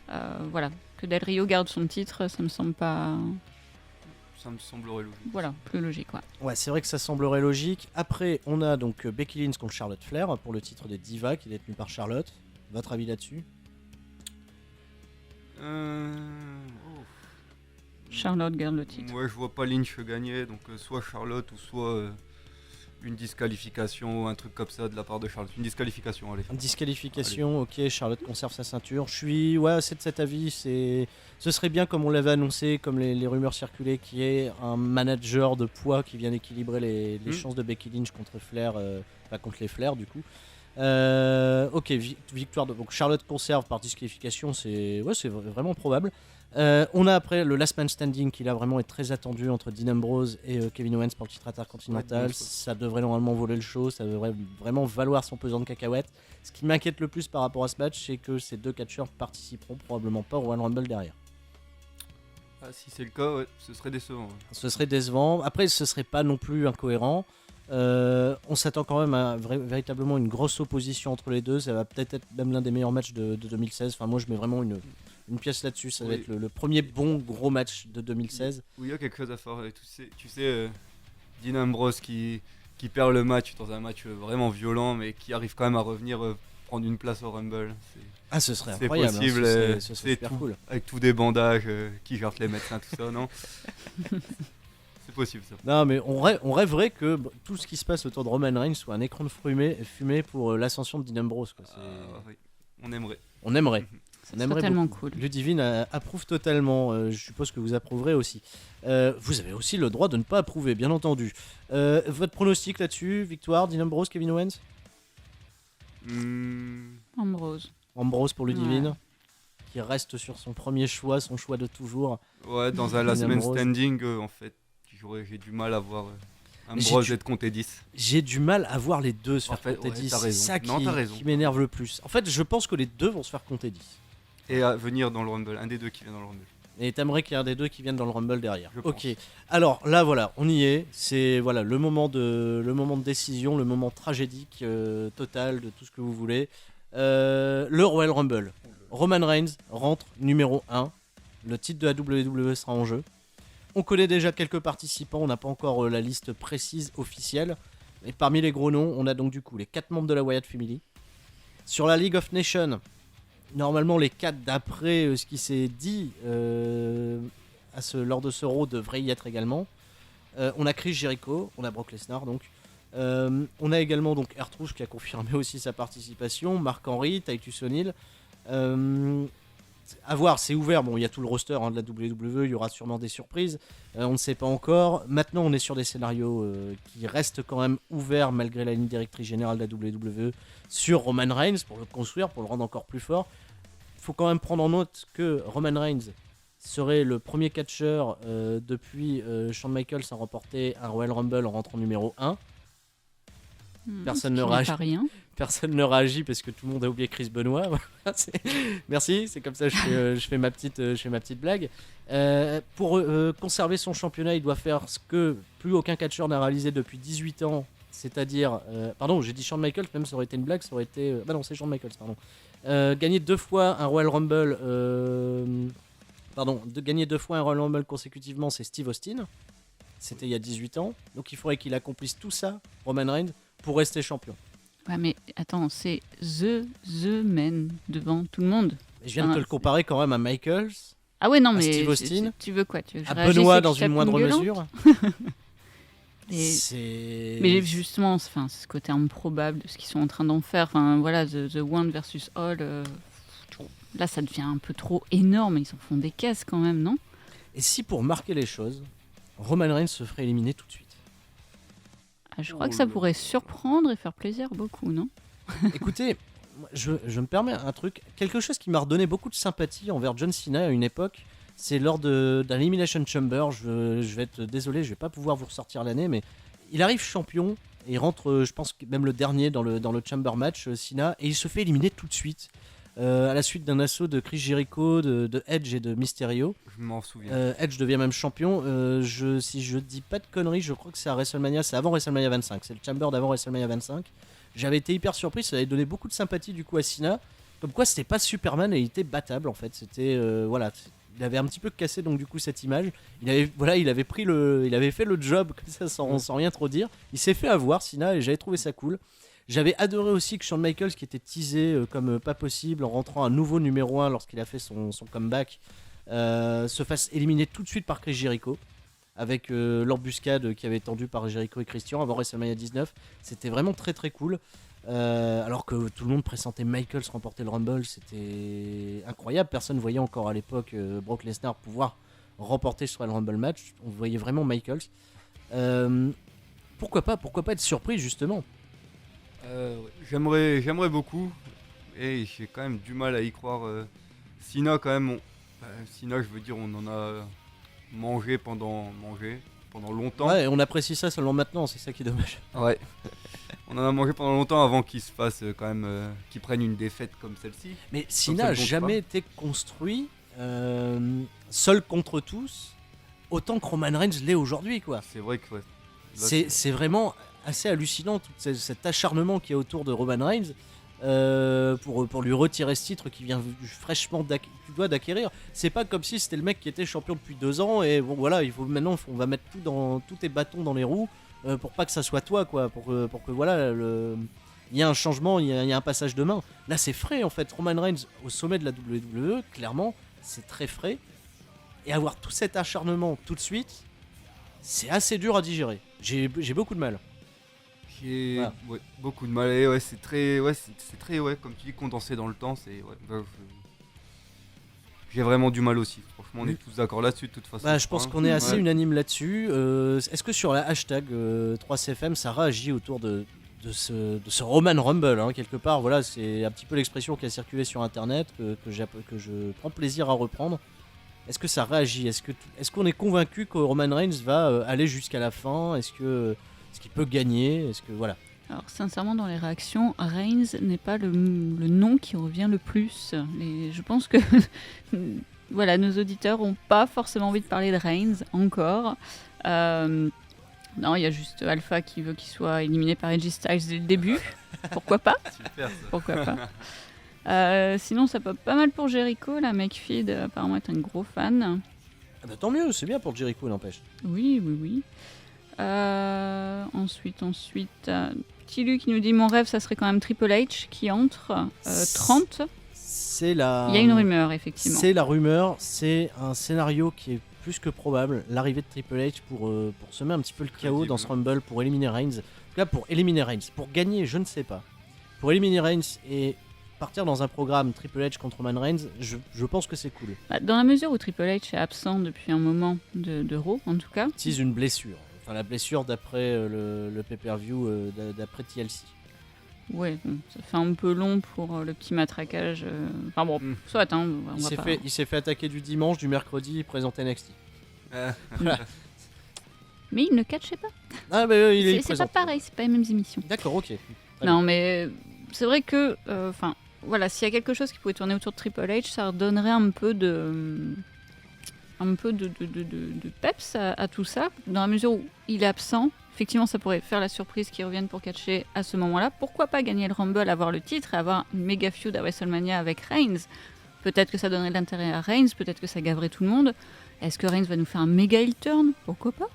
que Del Rio garde son titre, ça me semble pas... Ça me semblerait logique. Voilà, plus logique, Ouais, c'est vrai que ça semblerait logique. Après, on a donc Becky Lynch contre Charlotte Flair pour le titre des Divas qui est détenu par Charlotte. Votre avis là-dessus ? Charlotte garde le titre. Moi, je vois pas Lynch gagner, donc soit Charlotte ou soit une disqualification ou un truc comme ça de la part de Charlotte. Une disqualification, allez. Une disqualification, ok, Charlotte conserve sa ceinture. Je suis assez de cet avis. Ce serait bien, comme on l'avait annoncé, comme les rumeurs circulaient, qu'il y ait un manager de poids qui vienne équilibrer les chances de Becky Lynch contre Flair, contre les Flair du coup. Ok, victoire donc Charlotte conserve par disqualification, c'est vraiment probable. On a après le Last Man Standing qui là vraiment est très attendu entre Dean Ambrose et Kevin Owens pour le titre intercontinental. Ça devrait normalement voler le show, ça devrait vraiment valoir son pesant de cacahuètes. Ce qui m'inquiète le plus par rapport à ce match, c'est que ces deux catcheurs participeront probablement pas au Royal Rumble derrière. Ah, si c'est le cas, ce serait décevant. Ouais. Ce serait décevant. Après, ce serait pas non plus incohérent. On s'attend quand même à véritablement une grosse opposition entre les deux. Ça va peut-être être même l'un des meilleurs matchs de 2016. Enfin, moi, je mets vraiment une pièce là-dessus. Ça va être le premier bon gros match de 2016. Oui, il y a quelque chose à faire. Tu sais Dean Ambrose qui perd le match dans un match vraiment violent, mais qui arrive quand même à revenir prendre une place au Rumble. Ce serait incroyable. C'est possible. Ce serait super cool. Avec tous des bandages qui gardent les médecins, tout ça, non? C'est possible ça. Non, mais on rêverait que tout ce qui se passe autour de Roman Reigns soit un écran de fumée pour l'ascension de Dean Ambrose. Quoi. Oui. On aimerait. On aimerait. Ça serait tellement cool. Ludivine approuve totalement. Je suppose que vous approuverez aussi. Vous avez aussi le droit de ne pas approuver, bien entendu. Votre pronostic là-dessus, victoire, Dean Ambrose, Kevin Owens? Ambrose pour Ludivine, qui reste sur son premier choix, son choix de toujours. Ouais, dans un last man standing, en fait, j'ai du mal à voir Ambrose être compté 10. J'ai du mal à voir les deux se faire compter 10. C'est ça qui m'énerve le plus. En fait, je pense que les deux vont se faire compter 10. Et à venir dans le Rumble, un des deux qui vient dans le Rumble. Et t'aimerais qu'il y ait un des deux qui vienne dans le Rumble derrière. Ok. Alors là, voilà, on y est. C'est le moment de décision, le moment tragédique total de tout ce que vous voulez. Le Royal Rumble. Roman Reigns rentre numéro 1. Le titre de la WWE sera en jeu. On connaît déjà quelques participants, on n'a pas encore la liste précise officielle. Et parmi les gros noms, on a donc du coup les 4 membres de la Wyatt Family. Sur la League of Nations, normalement les 4 d'après ce qui s'est dit lors de ce Raw devraient y être également. On a Chris Jericho, on a Brock Lesnar donc. On a également donc R-Truth qui a confirmé aussi sa participation, Mark Henry, Titus O'Neil. À voir, c'est ouvert. Bon, il y a tout le roster de la WWE, il y aura sûrement des surprises. On ne sait pas encore. Maintenant, on est sur des scénarios qui restent quand même ouverts malgré la ligne directrice générale de la WWE sur Roman Reigns pour le construire, pour le rendre encore plus fort. Il faut quand même prendre en note que Roman Reigns serait le premier catcheur depuis Shawn Michaels à remporter un Royal Rumble en rentrant numéro 1. Personne ne réagit parce que tout le monde a oublié Chris Benoit. Merci, c'est comme ça que je fais ma petite blague. Pour conserver son championnat, il doit faire ce que plus aucun catcheur n'a réalisé depuis 18 ans. C'est-à-dire... pardon, j'ai dit Shawn Michaels, même ça aurait été une blague, ça aurait été... non, c'est Shawn Michaels, pardon. Gagner 2 fois un Royal Rumble... gagner 2 fois un Royal Rumble consécutivement, c'est Steve Austin. C'était il y a 18 ans. Donc il faudrait qu'il accomplisse tout ça, Roman Reigns, pour rester champion. Ouais, mais attends, c'est The Man devant tout le monde. Et je viens de te le comparer quand même à Michaels. Ah ouais, non, mais Steve Austin. Tu veux quoi? À Benoît dans une moindre mesure. Mais justement, c'est ce côté improbable de ce qu'ils sont en train d'en faire. Enfin, voilà, the One versus All. Là, ça devient un peu trop énorme. Ils s'en font des caisses quand même, non? Et si pour marquer les choses, Roman Reigns se ferait éliminer tout de suite? Je crois que ça pourrait surprendre et faire plaisir beaucoup, non? Écoutez, je me permets un truc. Quelque chose qui m'a redonné beaucoup de sympathie envers John Cena à une époque, c'est lors d'un Elimination Chamber. Je vais être désolé, je vais pas pouvoir vous ressortir l'année, mais il arrive champion et il rentre, je pense même le dernier dans le Chamber match, Cena, et il se fait éliminer tout de suite. À la suite d'un assaut de Chris Jericho, de Edge et de Mysterio. Je m'en souviens. Edge devient même champion. Si je dis pas de conneries, je crois que c'est à WrestleMania, c'est avant WrestleMania 25. C'est le Chamber d'avant WrestleMania 25. J'avais été hyper surpris, ça avait donné beaucoup de sympathie du coup à Cena. Comme quoi c'était pas Superman et il était battable en fait. C'était il avait un petit peu cassé donc du coup cette image. Il avait fait le job comme ça sans rien trop dire. Il s'est fait avoir Cena et j'avais trouvé ça cool. J'avais adoré aussi que Shawn Michaels, qui était teasé comme pas possible en rentrant un nouveau numéro 1 lorsqu'il a fait son comeback, se fasse éliminer tout de suite par Chris Jericho. avec l'embuscade qui avait été tendue par Jericho et Christian avant WrestleMania 19. C'était vraiment très très cool. Alors que tout le monde pressentait Michaels remporter le Rumble, c'était incroyable. Personne ne voyait encore à l'époque Brock Lesnar pouvoir remporter ce Royal Rumble match. On voyait vraiment Michaels. Pourquoi pas être surpris justement. J'aimerais beaucoup, et j'ai quand même du mal à y croire. Cena quand même, Cena je veux dire on en a mangé pendant longtemps. Ouais, et on apprécie ça seulement maintenant, c'est ça qui est dommage. Ouais. On en a mangé pendant longtemps avant qu'il se fasse quand même, qu'il prenne une défaite comme celle-ci. Mais Cena n'a jamais été construit seul contre tous, autant que Roman Reigns l'est aujourd'hui, quoi. C'est vrai que ouais. C'est vraiment assez hallucinant tout cet acharnement qu'il y a autour de Roman Reigns pour lui retirer ce titre qui vient fraîchement d'acquérir. C'est pas comme si c'était le mec qui était champion depuis 2 ans et bon voilà, maintenant on va mettre tous tes bâtons dans les roues pour pas que ça soit toi, quoi, pour que voilà il y a un changement, il y a un passage de main. Là c'est frais en fait. Roman Reigns au sommet de la WWE, clairement c'est très frais, et avoir tout cet acharnement tout de suite, c'est assez dur à digérer. J'ai beaucoup de mal. J'ai beaucoup de mal, et c'est très comme tu dis, condensé dans le temps. J'ai vraiment du mal aussi. Franchement, on est tous d'accord là-dessus de toute façon. Je pense qu'on est assez unanime là-dessus. Est-ce que sur la hashtag 3CFM, ça réagit autour de ce Roman Rumble, hein, quelque part, voilà, c'est un petit peu l'expression qui a circulé sur Internet, que je prends plaisir à reprendre. Est-ce que ça réagit? Est-ce qu'on est convaincu que Roman Reigns va aller jusqu'à la fin? Est-ce qu'il peut gagner? Est-ce que voilà. Alors sincèrement, dans les réactions, Reigns n'est pas le nom qui revient le plus. Je pense que voilà, nos auditeurs n'ont pas forcément envie de parler de Reigns encore. Non, il y a juste Alpha qui veut qu'il soit éliminé par Edge Styles dès le début. Pourquoi pas? Super, ça. Pourquoi pas. Sinon, ça pop pas mal pour Jericho. La McFeed apparemment est un gros fan. Ah bah, tant mieux, c'est bien pour Jericho, n'empêche. Oui. Ensuite, petit Lu qui nous dit mon rêve, ça serait quand même Triple H qui entre 30. Il y a une rumeur, effectivement. C'est la rumeur, c'est un scénario qui est plus que probable. L'arrivée de Triple H pour semer un petit peu le chaos dans ce Rumble, pour éliminer Reigns. Là, pour éliminer Reigns. Pour gagner, je ne sais pas. Pour éliminer Reigns et partir dans un programme Triple H contre Roman Reigns, je pense que c'est cool. Dans la mesure où Triple H est absent depuis un moment de Raw, en tout cas. C'est une blessure. Enfin, la blessure d'après le pay-per-view d'après TLC. Ouais, bon, ça fait un peu long pour le petit matraquage. Enfin bon, soit, hein, il s'est fait attaquer du dimanche, du mercredi, il présentait NXT. Mais il ne catchait pas. Ah bah il c'est pas pareil, c'est pas les mêmes émissions. D'accord, ok. Non, mais c'est vrai que, voilà, s'il y a quelque chose qui pouvait tourner autour de Triple H, ça redonnerait un peu de peps à tout ça, dans la mesure où il est absent. Effectivement, ça pourrait faire la surprise qu'il revienne pour catcher à ce moment-là. Pourquoi pas gagner le Rumble, avoir le titre et avoir une méga feud à WrestleMania avec Reigns? Peut-être que ça donnerait de l'intérêt à Reigns, peut-être que ça gaverait tout le monde. Est-ce que Reigns va nous faire un méga heel turn? Pourquoi pas?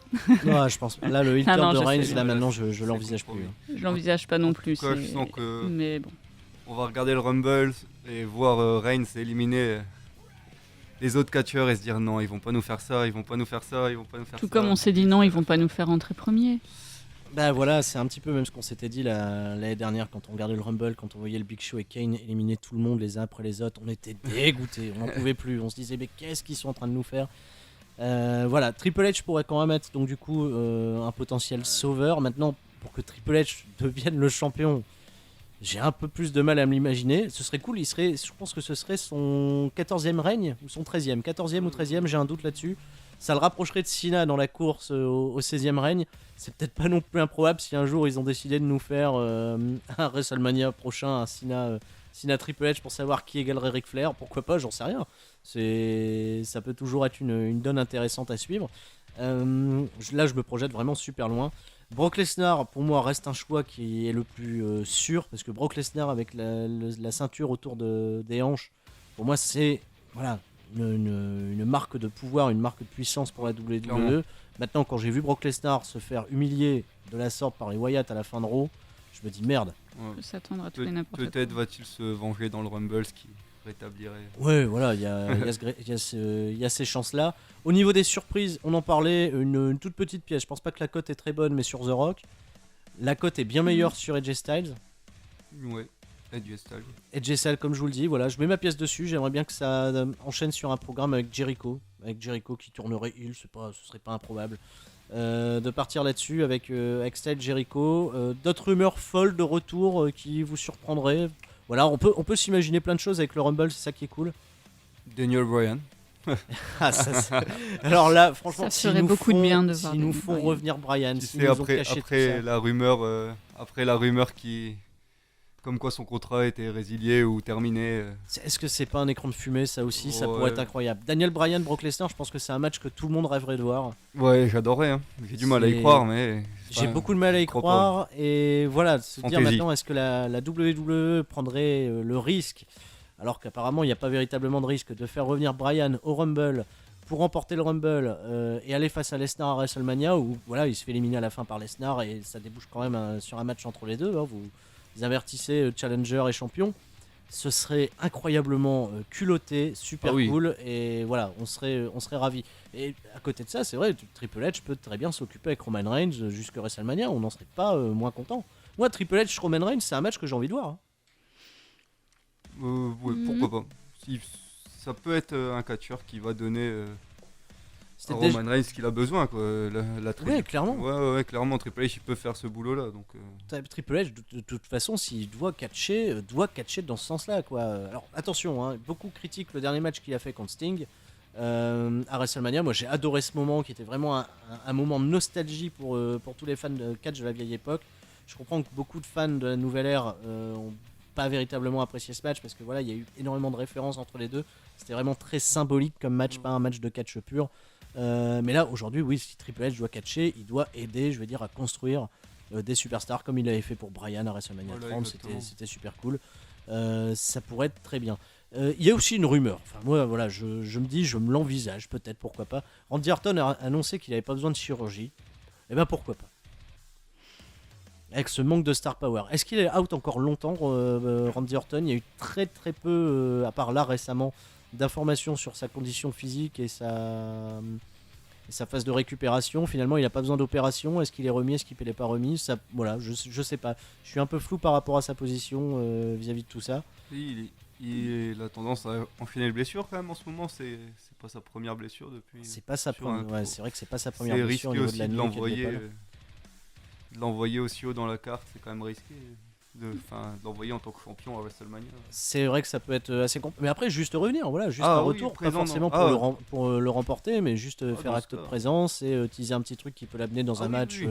Non, je pense pas. Là, le heel turn de Reigns, là maintenant, je l'envisage plus. Je l'envisage pas non plus. Je sens que mais bon. On va regarder le Rumble et voir Reigns éliminer les autres catcheurs et se dire non, ils vont pas nous faire ça, Tout comme on s'est dit non, ils vont pas nous faire entrer premier. Bah voilà, c'est un petit peu même ce qu'on s'était dit l'année dernière quand on regardait le Rumble, quand on voyait le Big Show et Kane éliminer tout le monde les uns après les autres. On était dégoûtés, on n'en pouvait plus. On se disait mais qu'est-ce qu'ils sont en train de nous faire? Voilà, Triple H pourrait quand même être donc du coup un potentiel sauveur. Maintenant, pour que Triple H devienne le champion, j'ai un peu plus de mal à me l'imaginer. Ce serait cool, je pense que ce serait son 14e règne ou son 13e. 14e ou 13e, j'ai un doute là-dessus. Ça le rapprocherait de Cena dans la course au 16e règne. C'est peut-être pas non plus improbable si un jour ils ont décidé de nous faire un WrestleMania prochain, un Cena Triple H pour savoir qui égalerait Ric Flair. Pourquoi pas, j'en sais rien. Ça peut toujours être une donne intéressante à suivre. Là, je me projette vraiment super loin. Brock Lesnar, pour moi, reste un choix qui est le plus sûr, parce que Brock Lesnar avec la ceinture autour des hanches, pour moi, c'est voilà, une marque de pouvoir, une marque de puissance pour la WWE. Maintenant, quand j'ai vu Brock Lesnar se faire humilier de la sorte par les Wyatt à la fin de Raw, je me dis merde. On peut s'attendre à tout et n'importe quoi. Peut-être va-t-il se venger dans le Rumble, ce qui rétablirait. Ouais, voilà, il y a ces chances-là. Au niveau des surprises, on en parlait, une toute petite pièce. Je pense pas que la cote est très bonne, mais sur The Rock, la cote est bien meilleure sur AJ Styles. Ouais, AJ Styles. AJ Styles, comme je vous le dis, voilà, je mets ma pièce dessus. J'aimerais bien que ça enchaîne sur un programme avec Jericho qui tournerait heel, ce serait pas improbable. De partir là-dessus avec Styles, Jericho. D'autres rumeurs folles de retour qui vous surprendraient. Voilà, on peut s'imaginer plein de choses avec le Rumble, c'est ça qui est cool. Daniel Bryan. Alors là, franchement, ça ferait beaucoup de bien de voir. S'ils nous font revenir Bryan, après la rumeur qui, comme quoi son contrat était résilié ou terminé. Est-ce que c'est pas un écran de fumée, ça aussi, ça pourrait être incroyable. Daniel Bryan, Brock Lesnar, je pense que c'est un match que tout le monde rêverait de voir. Ouais, j'adorerais. Hein. J'ai du mal à y croire, mais j'ai beaucoup de mal à y croire. Et voilà, se dire maintenant, est-ce que la WWE prendrait le risque, alors qu'apparemment il n'y a pas véritablement de risque, de faire revenir Bryan au Rumble pour remporter le Rumble et aller face à Lesnar à WrestleMania, où voilà, il se fait éliminer à la fin par Lesnar et ça débouche quand même sur un match entre les deux. Hein, vous avertissez challenger et champion. Ce serait incroyablement culotté, super cool, et voilà, on serait ravis. Et à côté de ça, c'est vrai, Triple H peut très bien s'occuper avec Roman Reigns jusqu'à WrestleMania, on n'en serait pas moins content. Moi, Triple H, Roman Reigns, c'est un match que j'ai envie de voir. Hein. Ouais, pourquoi pas. Ça peut être un catcheur qui va donner à Roman Reigns qu'il a besoin, quoi. Ouais, clairement. Ouais, clairement, Triple H il peut faire ce boulot-là. Donc, Triple H, de toute façon, s'il doit catcher dans ce sens-là, quoi. Alors attention, hein, beaucoup critiquent le dernier match qu'il a fait contre Sting à WrestleMania. Moi, j'ai adoré ce moment, qui était vraiment un moment de nostalgie pour tous les fans de catch de la vieille époque. Je comprends que beaucoup de fans de la nouvelle ère ont pas véritablement apprécié ce match parce que voilà, il y a eu énormément de références entre les deux. C'était vraiment très symbolique comme match, pas un match de catch pur. Mais là, aujourd'hui, oui, si Triple H doit catcher, il doit aider, je veux dire, à construire des superstars comme il l'avait fait pour Bryan à WrestleMania 30. C'était super cool. Ça pourrait être très bien. Il y a aussi une rumeur. Enfin, moi, voilà, je me dis, je me l'envisage, peut-être, pourquoi pas. Randy Orton a annoncé qu'il n'avait pas besoin de chirurgie. Eh ben, pourquoi pas. Avec ce manque de star power. Est-ce qu'il est out encore longtemps, Randy Orton? Il y a eu très très peu, à part là récemment, d'informations sur sa condition physique et sa phase de récupération. Finalement, il n'a pas besoin d'opération. Est-ce qu'il est remis? Est-ce qu'il n'est pas remis? Ça, voilà, je sais pas. Je suis un peu flou par rapport à sa position vis-à-vis de tout ça. Il a tendance à enchaîner les blessures quand même en ce moment. C'est pas sa première blessure depuis. C'est pas sa première. Ouais, c'est vrai que c'est pas sa première blessure au niveau de la nuque. De l'envoyer aussi haut dans la carte, c'est quand même risqué. De l'envoyer en tant que champion à WrestleMania. C'est vrai que ça peut être assez compliqué. Mais après, juste revenir, voilà, juste un retour, pas forcément pour le remporter, mais juste faire acte de présence et teaser un petit truc qui peut l'amener dans un match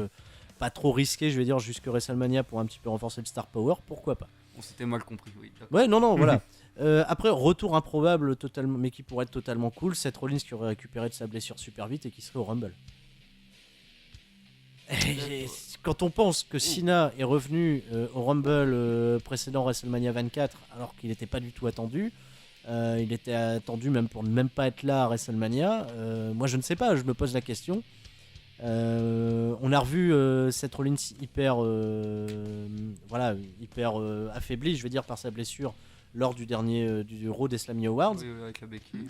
pas trop risqué, je vais dire, jusqu'à WrestleMania pour un petit peu renforcer le star power, pourquoi pas. On s'était mal compris, oui. Ouais, non, voilà. Après, retour improbable, totalement, mais qui pourrait être totalement cool, Seth Rollins qui aurait récupéré de sa blessure super vite et qui serait au Rumble. Et quand on pense que Cena est revenu au Rumble précédent WrestleMania 24 alors qu'il n'était pas du tout attendu, il était attendu même pour ne même pas être là à WrestleMania, moi je ne sais pas, je me pose la question. On a revu Seth Rollins hyper affaibli, je veux dire, par sa blessure lors du dernier du Raw des Slammy Awards. Oui, avec la béquille.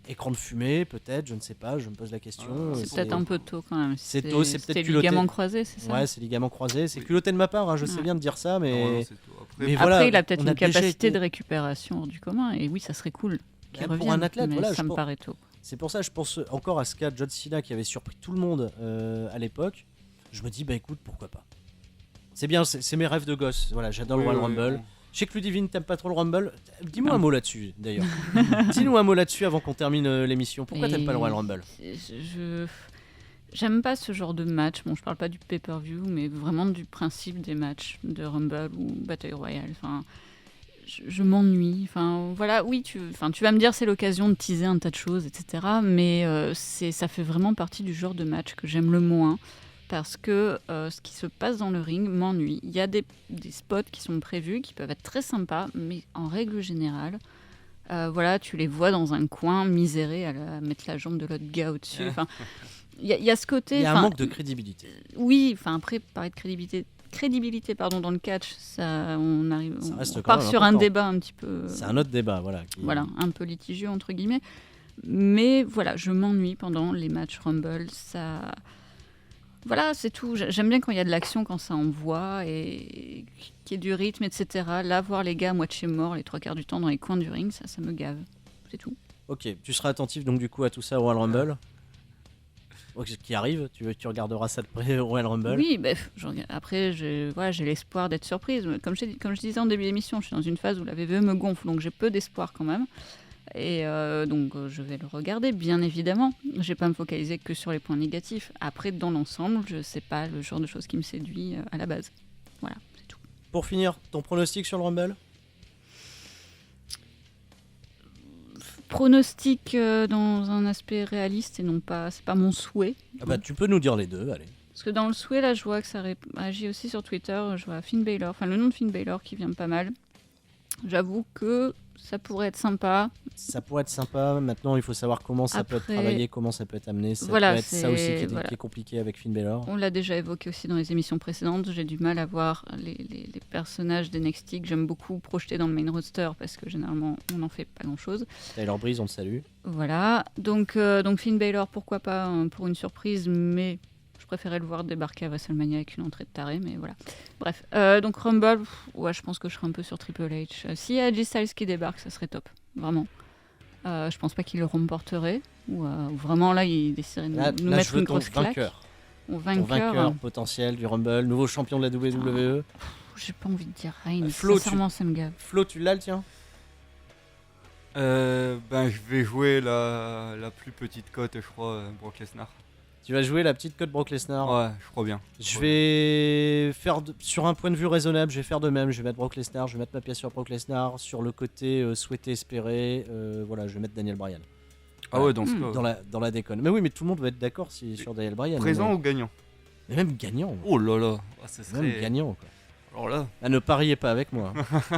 Écran de fumée, peut-être, je ne sais pas, je me pose la question. C'est peut-être un peu tôt quand même. C'est tôt, c'est peut-être culotté. Ligament croisé, c'est ça? Ouais, c'est ligament croisé. C'est culotté de ma part, hein, je sais bien de dire ça, mais. Après, voilà, il a peut-être une capacité de récupération hors du commun, et oui, ça serait cool qu'il revienne. Pour un athlète, mais voilà, ça me paraît tôt. C'est pour ça que je pense encore à ce cas de John Cena qui avait surpris tout le monde à l'époque. Je me dis, bah écoute, pourquoi pas. C'est bien, c'est mes rêves de gosse. Voilà, j'adore le Royal Rumble. Bon. Je sais que Ludivine t'aime pas trop le Rumble. Dis-moi un mot là-dessus, d'ailleurs. Dis-nous un mot là-dessus avant qu'on termine l'émission. Pourquoi t'aimes pas le Royal Rumble? J'aime pas ce genre de match. Bon, je parle pas du pay-per-view, mais vraiment du principe des matchs de Rumble ou Battle Royale. Enfin, je m'ennuie. Enfin, voilà, oui, tu vas me dire c'est l'occasion de teaser un tas de choses, etc. Mais ça fait vraiment partie du genre de match que j'aime le moins. Parce que ce qui se passe dans le ring m'ennuie. Il y a des spots qui sont prévus, qui peuvent être très sympas, mais en règle générale, voilà, tu les vois dans un coin, misérés à mettre la jambe de l'autre gars au-dessus. Il y a ce côté... Il y a un manque de crédibilité. Oui, après, parler de crédibilité, crédibilité dans le catch, on Ça part sur un débat un petit peu. C'est un autre débat, voilà. Voilà, un peu litigieux entre guillemets. Mais voilà, je m'ennuie pendant les matchs Rumble. Ça, voilà, c'est tout. J'aime bien quand il y a de l'action, quand ça envoie et qu'il y ait du rythme, etc. Là, voir les gars à moitié morts les 3/4 du temps dans les coins du ring, ça me gave. C'est tout. Ok, tu seras attentif donc du coup à tout ça au Royal Rumble. Qui arrive, tu regarderas ça de près au Royal Rumble. Oui, après j'ai l'espoir d'être surprise. Comme je disais en début d'émission, je suis dans une phase où la WWE me gonfle, donc j'ai peu d'espoir quand même. Et donc je vais le regarder, bien évidemment. Je ne vais pas me focaliser que sur les points négatifs. Après, dans l'ensemble, c'est pas le genre de choses qui me séduit à la base. Voilà, c'est tout. Pour finir, ton pronostic sur le Rumble ? Pronostic dans un aspect réaliste et non pas, c'est pas mon souhait. Ah bah tu peux nous dire les deux, allez. Parce que dans le souhait, là, je vois que ça réagit aussi sur Twitter. Je vois Finn Balor, le nom de Finn Balor qui vient pas mal. J'avoue que ça pourrait être sympa. Ça pourrait être sympa. Maintenant, il faut savoir comment ça peut être travaillé, comment ça peut être amené. Ça voilà, peut être ça aussi qui est compliqué avec Finn Balor. On l'a déjà évoqué aussi dans les émissions précédentes. J'ai du mal à voir les personnages d'NXT que j'aime beaucoup projetés dans le main roster parce que généralement, on n'en fait pas grand-chose. Tyler Breeze, on le salue. Voilà. Donc Finn Balor, pourquoi pas pour une surprise, mais je préférais le voir débarquer à WrestleMania avec une entrée de taré, mais voilà. Bref, donc Rumble, ouais, je pense que je serai un peu sur Triple H. S'il y a AJ Styles qui débarque, ça serait top, vraiment. Je pense pas qu'il le remporterait, ou vraiment là, il déciderait de nous mettre une grosse claque. Ton vainqueur potentiel du Rumble, nouveau champion de la WWE. J'ai pas envie de dire Reigns, sincèrement, ça me gave. Flo, tu l'as le tien ? Je vais jouer la plus petite cote, je crois, Brock Lesnar. Tu vas jouer la petite cote Brock Lesnar. Ouais, je crois bien. Je vais faire, sur un point de vue raisonnable, je vais faire de même. Je vais mettre Brock Lesnar, je vais mettre ma pièce sur Brock Lesnar. Sur le côté souhaité, espéré, voilà, je vais mettre Daniel Bryan. Ah ouais, dans ce cas. Dans la déconne. Mais oui, mais tout le monde va être d'accord sur Daniel Bryan. Présent ou gagnant ? Mais même gagnant. Oh là là, ça serait... Même gagnant, quoi. Alors là... Ne pariez pas avec moi.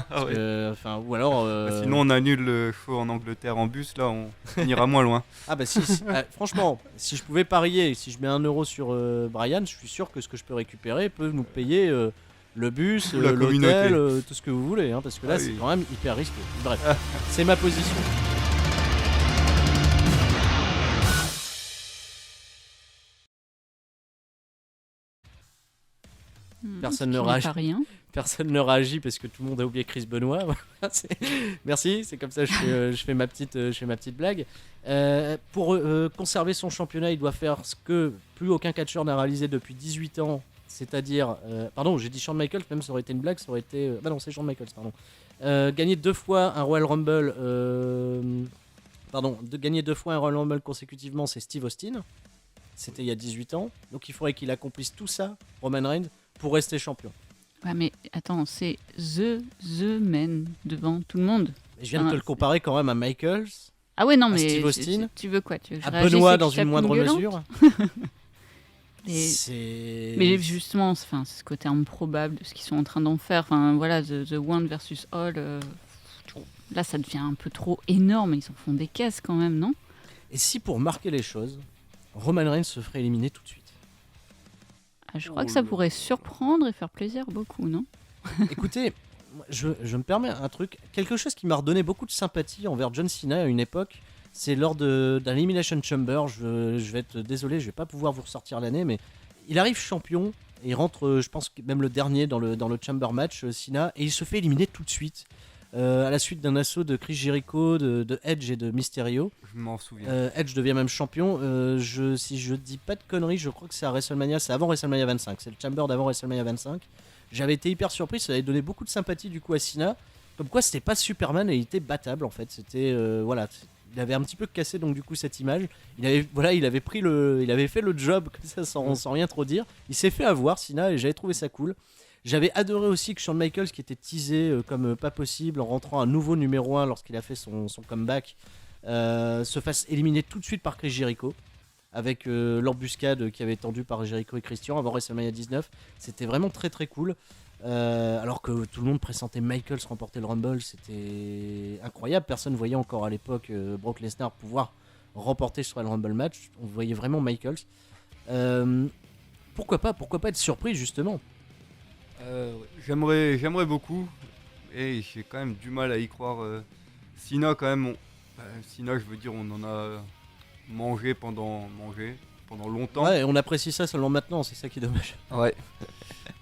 Ah ouais. Ou alors... sinon, on annule le show en Angleterre en bus, là, on ira moins loin. Ah bah si franchement, si je pouvais parier, si je mets 1 euro sur Bryan, je suis sûr que ce que je peux récupérer peut nous payer le bus, l'hôtel, tout ce que vous voulez. Hein, parce que là, c'est quand même hyper risqué. Bref, c'est ma position. Personne ne réagit parce que tout le monde a oublié Chris Benoit. Merci, c'est comme ça que je fais ma petite blague. Pour conserver son championnat, il doit faire ce que plus aucun catcheur n'a réalisé depuis 18 ans, c'est-à-dire... pardon, j'ai dit Shawn Michaels, même ça aurait été une blague, ça aurait été... non, c'est Shawn Michaels, pardon. Gagner 2 fois un Royal Rumble... gagner 2 fois un Royal Rumble consécutivement, c'est Steve Austin. C'était il y a 18 ans. Donc il faudrait qu'il accomplisse tout ça, Roman Reigns, pour rester champion. Ouais, mais attends, c'est The Man devant tout le monde. Et je viens de te le comparer quand même à Michaels. Ah ouais, non, mais Steve Austin. Tu veux quoi, à Benoît dans une moindre mesure. Mais justement, c'est ce côté improbable de ce qu'ils sont en train d'en faire. Enfin, voilà, the One versus All. Là, ça devient un peu trop énorme. Ils en font des caisses quand même, non ? Et si pour marquer les choses, Roman Reigns se ferait éliminer tout de suite ? Je crois que ça pourrait surprendre et faire plaisir beaucoup, non ? Écoutez, je me permets un truc. Quelque chose qui m'a redonné beaucoup de sympathie envers John Cena à une époque, c'est lors d'un Elimination Chamber. Je vais être désolé, je vais pas pouvoir vous ressortir l'année, mais il arrive champion et il rentre, je pense même le dernier dans le Chamber match, Cena, et il se fait éliminer tout de suite. À la suite d'un assaut de Chris Jericho, de Edge et de Mysterio. Je m'en souviens. Edge devient même champion. Si je dis pas de conneries, je crois que c'est à WrestleMania, c'est avant WrestleMania 25. C'est le Chamber d'avant WrestleMania 25. J'avais été hyper surpris, ça avait donné beaucoup de sympathie du coup à Cena. Comme quoi c'était pas Superman et il était battable en fait. C'était voilà, il avait un petit peu cassé donc du coup cette image. Il avait fait le job comme ça sans rien trop dire. Il s'est fait avoir Cena et j'avais trouvé ça cool. J'avais adoré aussi que Shawn Michaels, qui était teasé comme pas possible en rentrant un nouveau numéro 1 lorsqu'il a fait son comeback, se fasse éliminer tout de suite par Chris Jericho, avec l'embuscade qui avait été tendue par Jericho et Christian avant WrestleMania 19. C'était vraiment très très cool. Alors que tout le monde pressentait Michaels remporter le Rumble, c'était incroyable. Personne ne voyait encore à l'époque Brock Lesnar pouvoir remporter ce Royal Rumble match. On voyait vraiment Michaels. Pourquoi pas être surpris justement. J'aimerais beaucoup, et j'ai quand même du mal à y croire. Cena, quand même, Cena, je veux dire, on en a mangé pendant longtemps. Ouais, et on apprécie ça seulement maintenant, c'est ça qui est dommage. Ouais.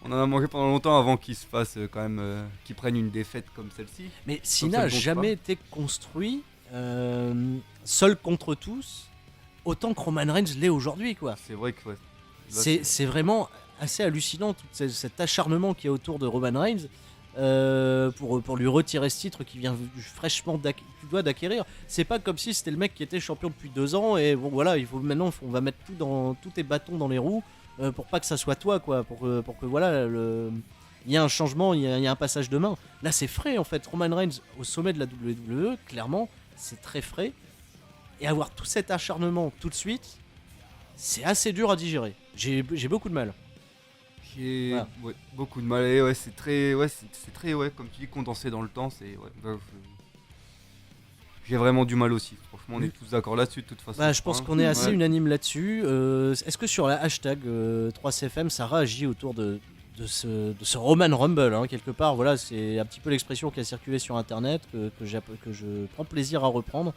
On en a mangé pendant longtemps avant qu'il se fasse quand même, qu'il prenne une défaite comme celle-ci. Mais Cena n'a jamais été construit seul contre tous, autant que Roman Reigns l'est aujourd'hui, quoi. C'est vrai que ouais. C'est vraiment assez hallucinant tout cet acharnement qu'il y a autour de Roman Reigns pour lui retirer ce titre qui vient fraîchement d'acquérir. C'est pas comme si c'était le mec qui était champion depuis 2 ans et bon voilà, maintenant on va mettre tous tes bâtons dans les roues pour pas que ça soit toi, quoi, pour que voilà il y a un changement, il y a un passage de main. Là c'est frais en fait. Roman Reigns au sommet de la WWE, clairement c'est très frais, et avoir tout cet acharnement tout de suite, c'est assez dur à digérer. J'ai beaucoup de mal. J'ai beaucoup de mal, et c'est très comme tu dis, condensé dans le temps. J'ai vraiment du mal aussi. Franchement, on est tous d'accord là-dessus de toute façon. Je pense qu'on est assez unanime là-dessus. Est-ce que sur la hashtag 3CFM, ça réagit autour de ce Roman Rumble, hein, quelque part? Voilà, c'est un petit peu l'expression qui a circulé sur Internet, que je prends plaisir à reprendre.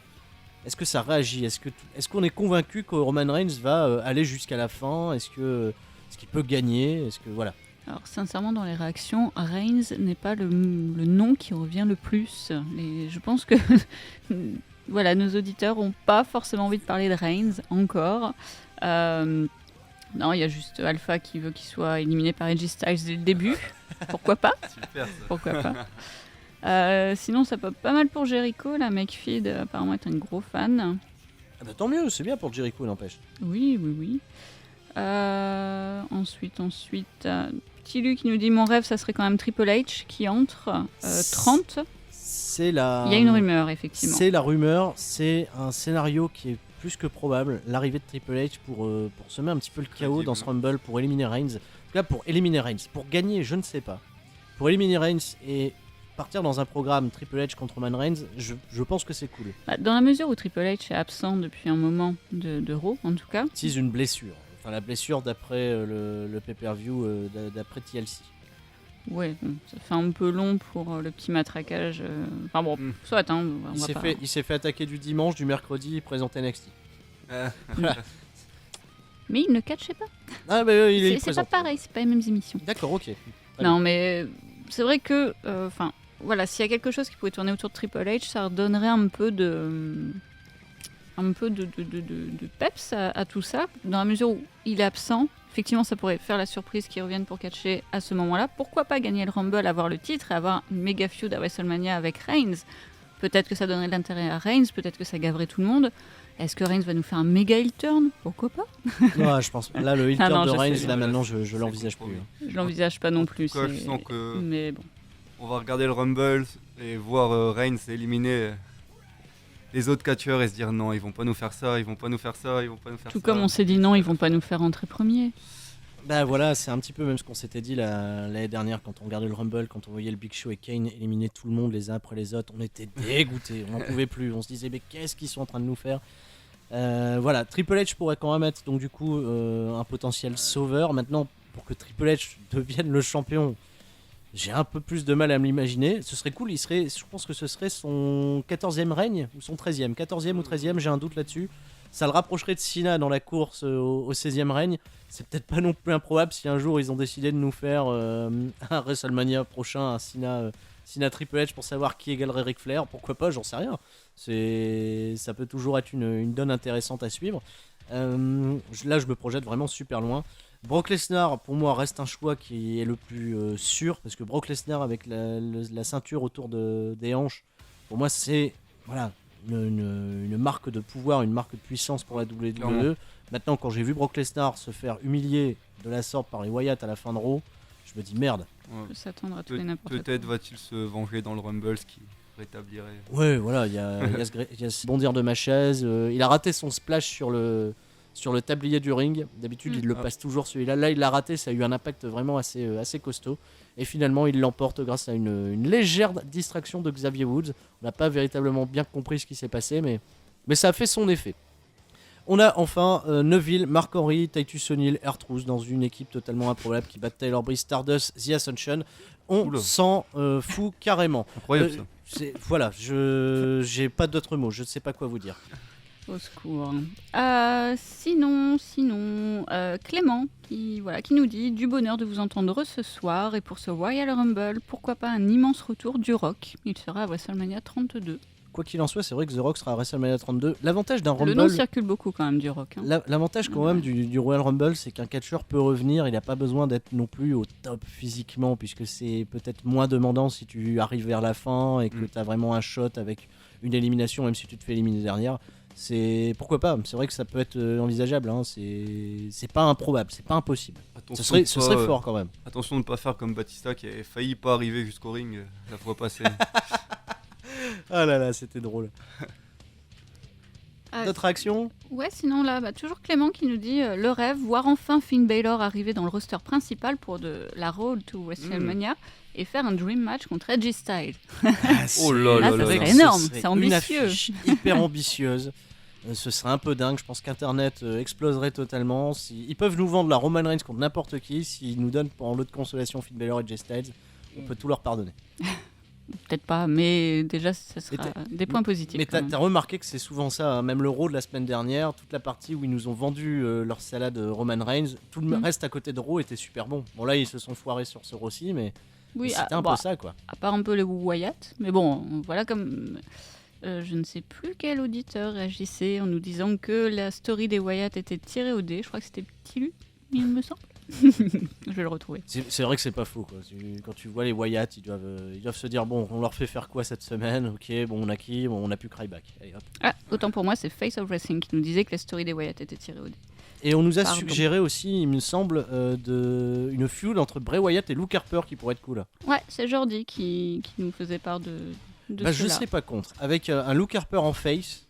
Est-ce que ça réagit? Est-ce qu'on est convaincu que Roman Reigns va aller jusqu'à la fin? Est-ce qu'il peut gagner? Est-ce que voilà? Alors sincèrement, dans les réactions, Reigns n'est pas le nom qui revient le plus. Je pense que voilà, nos auditeurs n'ont pas forcément envie de parler de Reigns encore. Non, il y a juste Alpha qui veut qu'il soit éliminé par AJ Styles dès le début. Pourquoi pas? Super, ça. Pourquoi pas? Sinon, ça pop pas mal pour Jericho. La McFeed apparemment est un gros fan. Ah bah tant mieux, c'est bien pour Jericho, n'empêche. Oui. Ensuite, petit Lu qui nous dit: mon rêve, ça serait quand même Triple H qui entre 30. Il y a une rumeur, effectivement. C'est la rumeur, c'est un scénario qui est plus que probable. L'arrivée de Triple H pour semer un petit peu le chaos dans ce Rumble, pour éliminer Reigns. En tout cas, pour éliminer Reigns. Pour gagner, je ne sais pas. Pour éliminer Reigns et partir dans un programme Triple H contre Roman Reigns, je pense que c'est cool. Dans la mesure où Triple H est absent depuis un moment de Raw, en tout cas. C'est une blessure. Enfin, la blessure d'après le pay-per-view d'après TLC. Ouais, bon, ça fait un peu long pour le petit matraquage. Enfin bon, soit, hein, il s'est fait attaquer du dimanche, du mercredi, il présente NXT. Mais il ne catchait pas. Ah bah il c'est pas pareil, c'est pas les mêmes émissions. D'accord, ok. Non, mais c'est vrai que, voilà, s'il y a quelque chose qui pouvait tourner autour de Triple H, ça redonnerait un peu de peps à tout ça, dans la mesure où il est absent. Effectivement, ça pourrait faire la surprise qu'il revienne pour catcher à ce moment-là. Pourquoi pas gagner le Rumble, avoir le titre et avoir une méga feud à WrestleMania avec Reigns? Peut-être que ça donnerait de l'intérêt à Reigns, peut-être que ça gaverait tout le monde. Est-ce que Reigns va nous faire un méga heel turn? Pourquoi pas? Non, je pense pas. Là, le heel turn de Reigns, là maintenant, je l'envisage plus. Je l'envisage pas non plus. Je sens que mais bon. On va regarder le Rumble et voir Reigns éliminer les autres catcheurs et se dire non, ils vont pas nous faire ça, Tout comme on s'est dit non, ils vont pas nous faire entrer premier. Bah voilà, c'est un petit peu même ce qu'on s'était dit l'année dernière quand on regardait le Rumble, quand on voyait le Big Show et Kane éliminer tout le monde les uns après les autres. On était dégoûtés, on n'en pouvait plus. On se disait mais qu'est-ce qu'ils sont en train de nous faire? Voilà, Triple H pourrait quand même être donc du coup un potentiel sauveur. Maintenant, pour que Triple H devienne le champion, j'ai un peu plus de mal à me l'imaginer. Ce serait cool, je pense que ce serait son 14e règne ou son 13e. 14e ou 13e, j'ai un doute là-dessus. Ça le rapprocherait de Cena dans la course au 16e règne. C'est peut-être pas non plus improbable si un jour ils ont décidé de nous faire un WrestleMania prochain, un Cena Triple H pour savoir qui égalerait Ric Flair. Pourquoi pas, j'en sais rien. Ça peut toujours être une donne intéressante à suivre. Là, je me projette vraiment super loin. Brock Lesnar, pour moi, reste un choix qui est le plus sûr, parce que Brock Lesnar avec la ceinture autour des hanches, pour moi, c'est voilà, une marque de pouvoir, une marque de puissance pour la WWE. Clairement. Maintenant, quand j'ai vu Brock Lesnar se faire humilier de la sorte par les Wyatt à la fin de Raw, je me dis merde. On peut s'attendre à tout et n'importe quoi. Peut-être va-t-il se venger dans le Rumble, ce qui rétablirait. Ouais, voilà, il y a ce bondir de ma chaise. Il a raté son splash sur le tablier du ring. D'habitude, il le passe toujours celui-là. Là, il l'a raté, ça a eu un impact vraiment assez costaud. Et finalement, il l'emporte grâce à une légère distraction de Xavier Woods. On n'a pas véritablement bien compris ce qui s'est passé, mais ça a fait son effet. On a enfin Neville, Mark Henry, Titus O'Neil, R-Truth dans une équipe totalement improbable qui bat Tyler Breeze, Stardust, The Ascension. On s'en fout carrément. Incroyable ça. Voilà, j'ai pas d'autres mots, je ne sais pas quoi vous dire. Au secours. Sinon, Clément qui nous dit du bonheur de vous entendre ce soir et pour ce Royal Rumble, pourquoi pas un immense retour du Rock. Il sera à WrestleMania 32. Quoi qu'il en soit, c'est vrai que The Rock sera à WrestleMania 32. L'avantage d'un Rumble... Le nom circule beaucoup quand même du Rock. Hein. L'avantage quand même du Royal Rumble, c'est qu'un catcheur peut revenir, il n'a pas besoin d'être non plus au top physiquement, puisque c'est peut-être moins demandant si tu arrives vers la fin et que tu as vraiment un shot avec une élimination, même si tu te fais éliminer derrière. Pourquoi pas, c'est vrai que ça peut être envisageable, hein. C'est pas improbable, c'est pas impossible. Ce serait fort quand même. Attention de ne pas faire comme Batista qui avait failli pas arriver jusqu'au ring la fois passée. Ah là là, c'était drôle. D'autres réactions ? Ouais, sinon là, toujours Clément qui nous dit le rêve, voir enfin Finn Balor arriver dans le roster principal pour la Road to WrestleMania et faire un dream match contre Edge Styles. Oh là là là, ça serait énorme, c'est ambitieux. Une affiche hyper ambitieuse. Ce serait un peu dingue, je pense qu'Internet exploserait totalement. Ils peuvent nous vendre la Roman Reigns contre n'importe qui, s'ils nous donnent pour lot de consolation Finn Balor et Edge Styles, on peut tout leur pardonner. Peut-être pas, mais déjà, ça sera des points positifs. Mais t'as remarqué que c'est souvent ça, hein. Même le Raw de la semaine dernière, toute la partie où ils nous ont vendu leur salade Roman Reigns, tout le reste à côté de Raw était super bon. Bon là, ils se sont foirés sur ce Raw-ci, mais c'était un peu ça, quoi. À part un peu les Wyatt, mais bon, voilà comme... je ne sais plus quel auditeur réagissait en nous disant que la story des Wyatt était tirée au dé. Je crois que c'était Petit Lu, il me semble. Je vais le retrouver. C'est vrai que c'est pas faux, quoi. Quand tu vois les Wyatt, ils doivent se dire bon, on leur fait faire quoi cette semaine ? Ok, bon, on a qui ? Bon, on a plus Cryback. Allez, hop. Ah, autant pour moi, c'est Face of Wrestling qui nous disait que la story des Wyatt était tirée au dé. Et on nous a suggéré aussi, il me semble, une feud entre Bray Wyatt et Luke Harper qui pourrait être cool. Ouais, c'est Jordi qui nous faisait part de cela. Je sais pas contre. Avec un Luke Harper en face,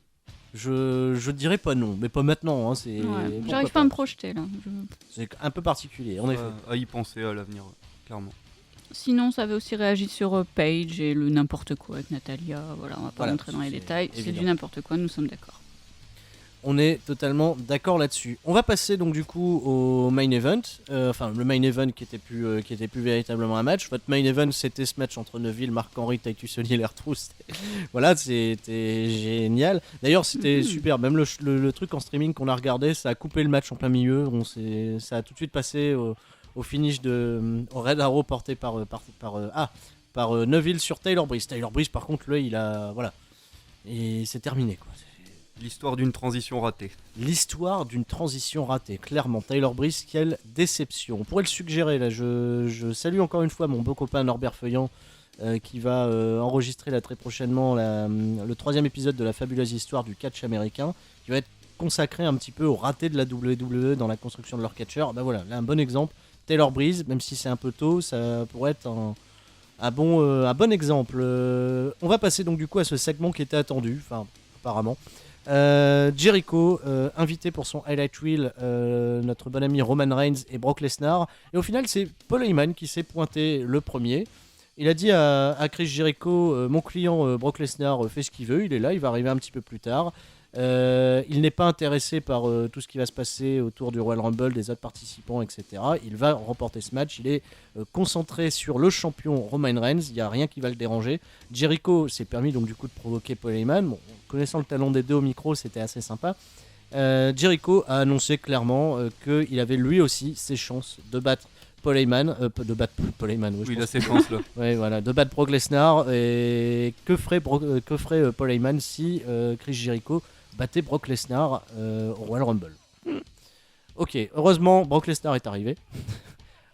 je dirais pas non, mais pas maintenant. Hein, j'arrive pas à me projeter là. C'est un peu particulier, en effet. À y penser à l'avenir, clairement. Sinon, ça avait aussi réagi sur Paige et le n'importe quoi avec Natalia. Voilà, on va pas rentrer dans les détails. C'est du n'importe quoi, nous sommes d'accord. On est totalement d'accord là-dessus. On va passer donc du coup au main event. Enfin, le main event qui était plus véritablement un match. Votre main event, c'était ce match entre Neville, Mark Henry, Titus O'Neil et R-Truth. Voilà, c'était génial. D'ailleurs, c'était super. Même le truc en streaming qu'on a regardé, ça a coupé le match en plein milieu. Ça a tout de suite passé au finish au Red Arrow porté par Neville sur Tyler Breeze. Tyler Breeze, par contre, lui, voilà. Et c'est terminé, quoi. L'histoire d'une transition ratée. L'histoire d'une transition ratée, clairement. Tyler Breeze, quelle déception. On pourrait le suggérer, là. Je salue encore une fois mon beau copain Norbert Feuillant qui va enregistrer là, très prochainement le 3e épisode de la fabuleuse histoire du catch américain, qui va être consacré un petit peu au raté de la WWE dans la construction de leur catcheur. Ben voilà, là un bon exemple. Tyler Breeze, même si c'est un peu tôt, ça pourrait être un bon exemple. On va passer donc du coup à ce segment qui était attendu, enfin apparemment. Jericho invité pour son highlight reel notre bon ami Roman Reigns et Brock Lesnar, et au final c'est Paul Heyman qui s'est pointé le premier. Il a dit à Chris Jericho mon client Brock Lesnar fait ce qu'il veut, il est là, il va arriver un petit peu plus tard. Il n'est pas intéressé par tout ce qui va se passer autour du Royal Rumble, des autres participants, etc. Il va remporter ce match. Il est concentré sur le champion Roman Reigns. Il n'y a rien qui va le déranger. Jericho s'est permis donc du coup de provoquer Paul Heyman. Bon, connaissant le talent des deux au micro, c'était assez sympa. Jericho a annoncé clairement qu'il avait lui aussi ses chances de battre Paul Heyman, oui, il a ses chances là. Ouais, voilà, de battre Brock Lesnar. Et que ferait Paul Heyman si Chris Jericho battait Brock Lesnar au Royal Rumble? Ok, heureusement Brock Lesnar est arrivé.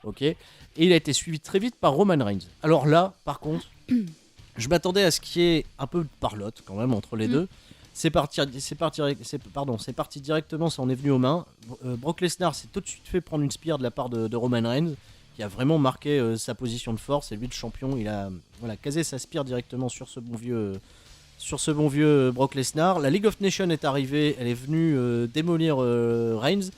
Ok, et il a été suivi très vite par Roman Reigns. Alors là, par contre, je m'attendais à ce qu'il y ait un peu de parlotte quand même entre les deux. C'est parti directement, ça en est venu aux mains. Brock Lesnar s'est tout de suite fait prendre une spear de la part de Roman Reigns, qui a vraiment marqué sa position de force. Et lui, le champion, il a casé sa spear directement sur ce bon vieux Brock Lesnar. La League of Nations est arrivée, elle est venue démolir Reigns.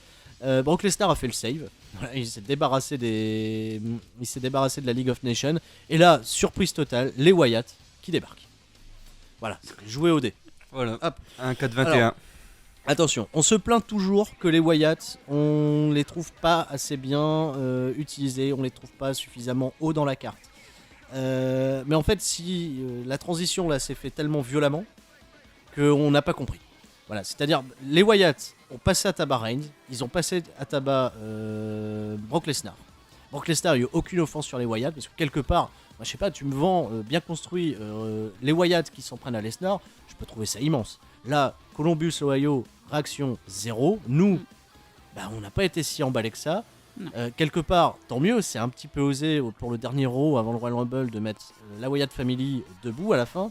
Brock Lesnar a fait le save. Voilà, il s'est débarrassé de la League of Nations. Et là, surprise totale, les Wyatt qui débarquent. Voilà, joué au dé. Voilà, hop, un 4-21. Attention, on se plaint toujours que les Wyatt, on les trouve pas assez bien utilisés, on les trouve pas suffisamment haut dans la carte. Mais en fait, si la transition là s'est fait tellement violemment qu'on n'a pas compris. Voilà, c'est-à-dire les Wyatt ont passé à tabac Reigns, ils ont passé à tabac Brock Lesnar. Brock Lesnar, il n'y a eu aucune offense sur les Wyatt parce que quelque part, moi, je sais pas, tu me vends bien construit les Wyatt qui s'en prennent à Lesnar, je peux trouver ça immense. Là, Columbus, Ohio, réaction 0. Nous, on n'a pas été si emballés que ça. Quelque part, tant mieux, c'est un petit peu osé pour le dernier Raw avant le Royal Rumble de mettre la Wyatt Family debout à la fin.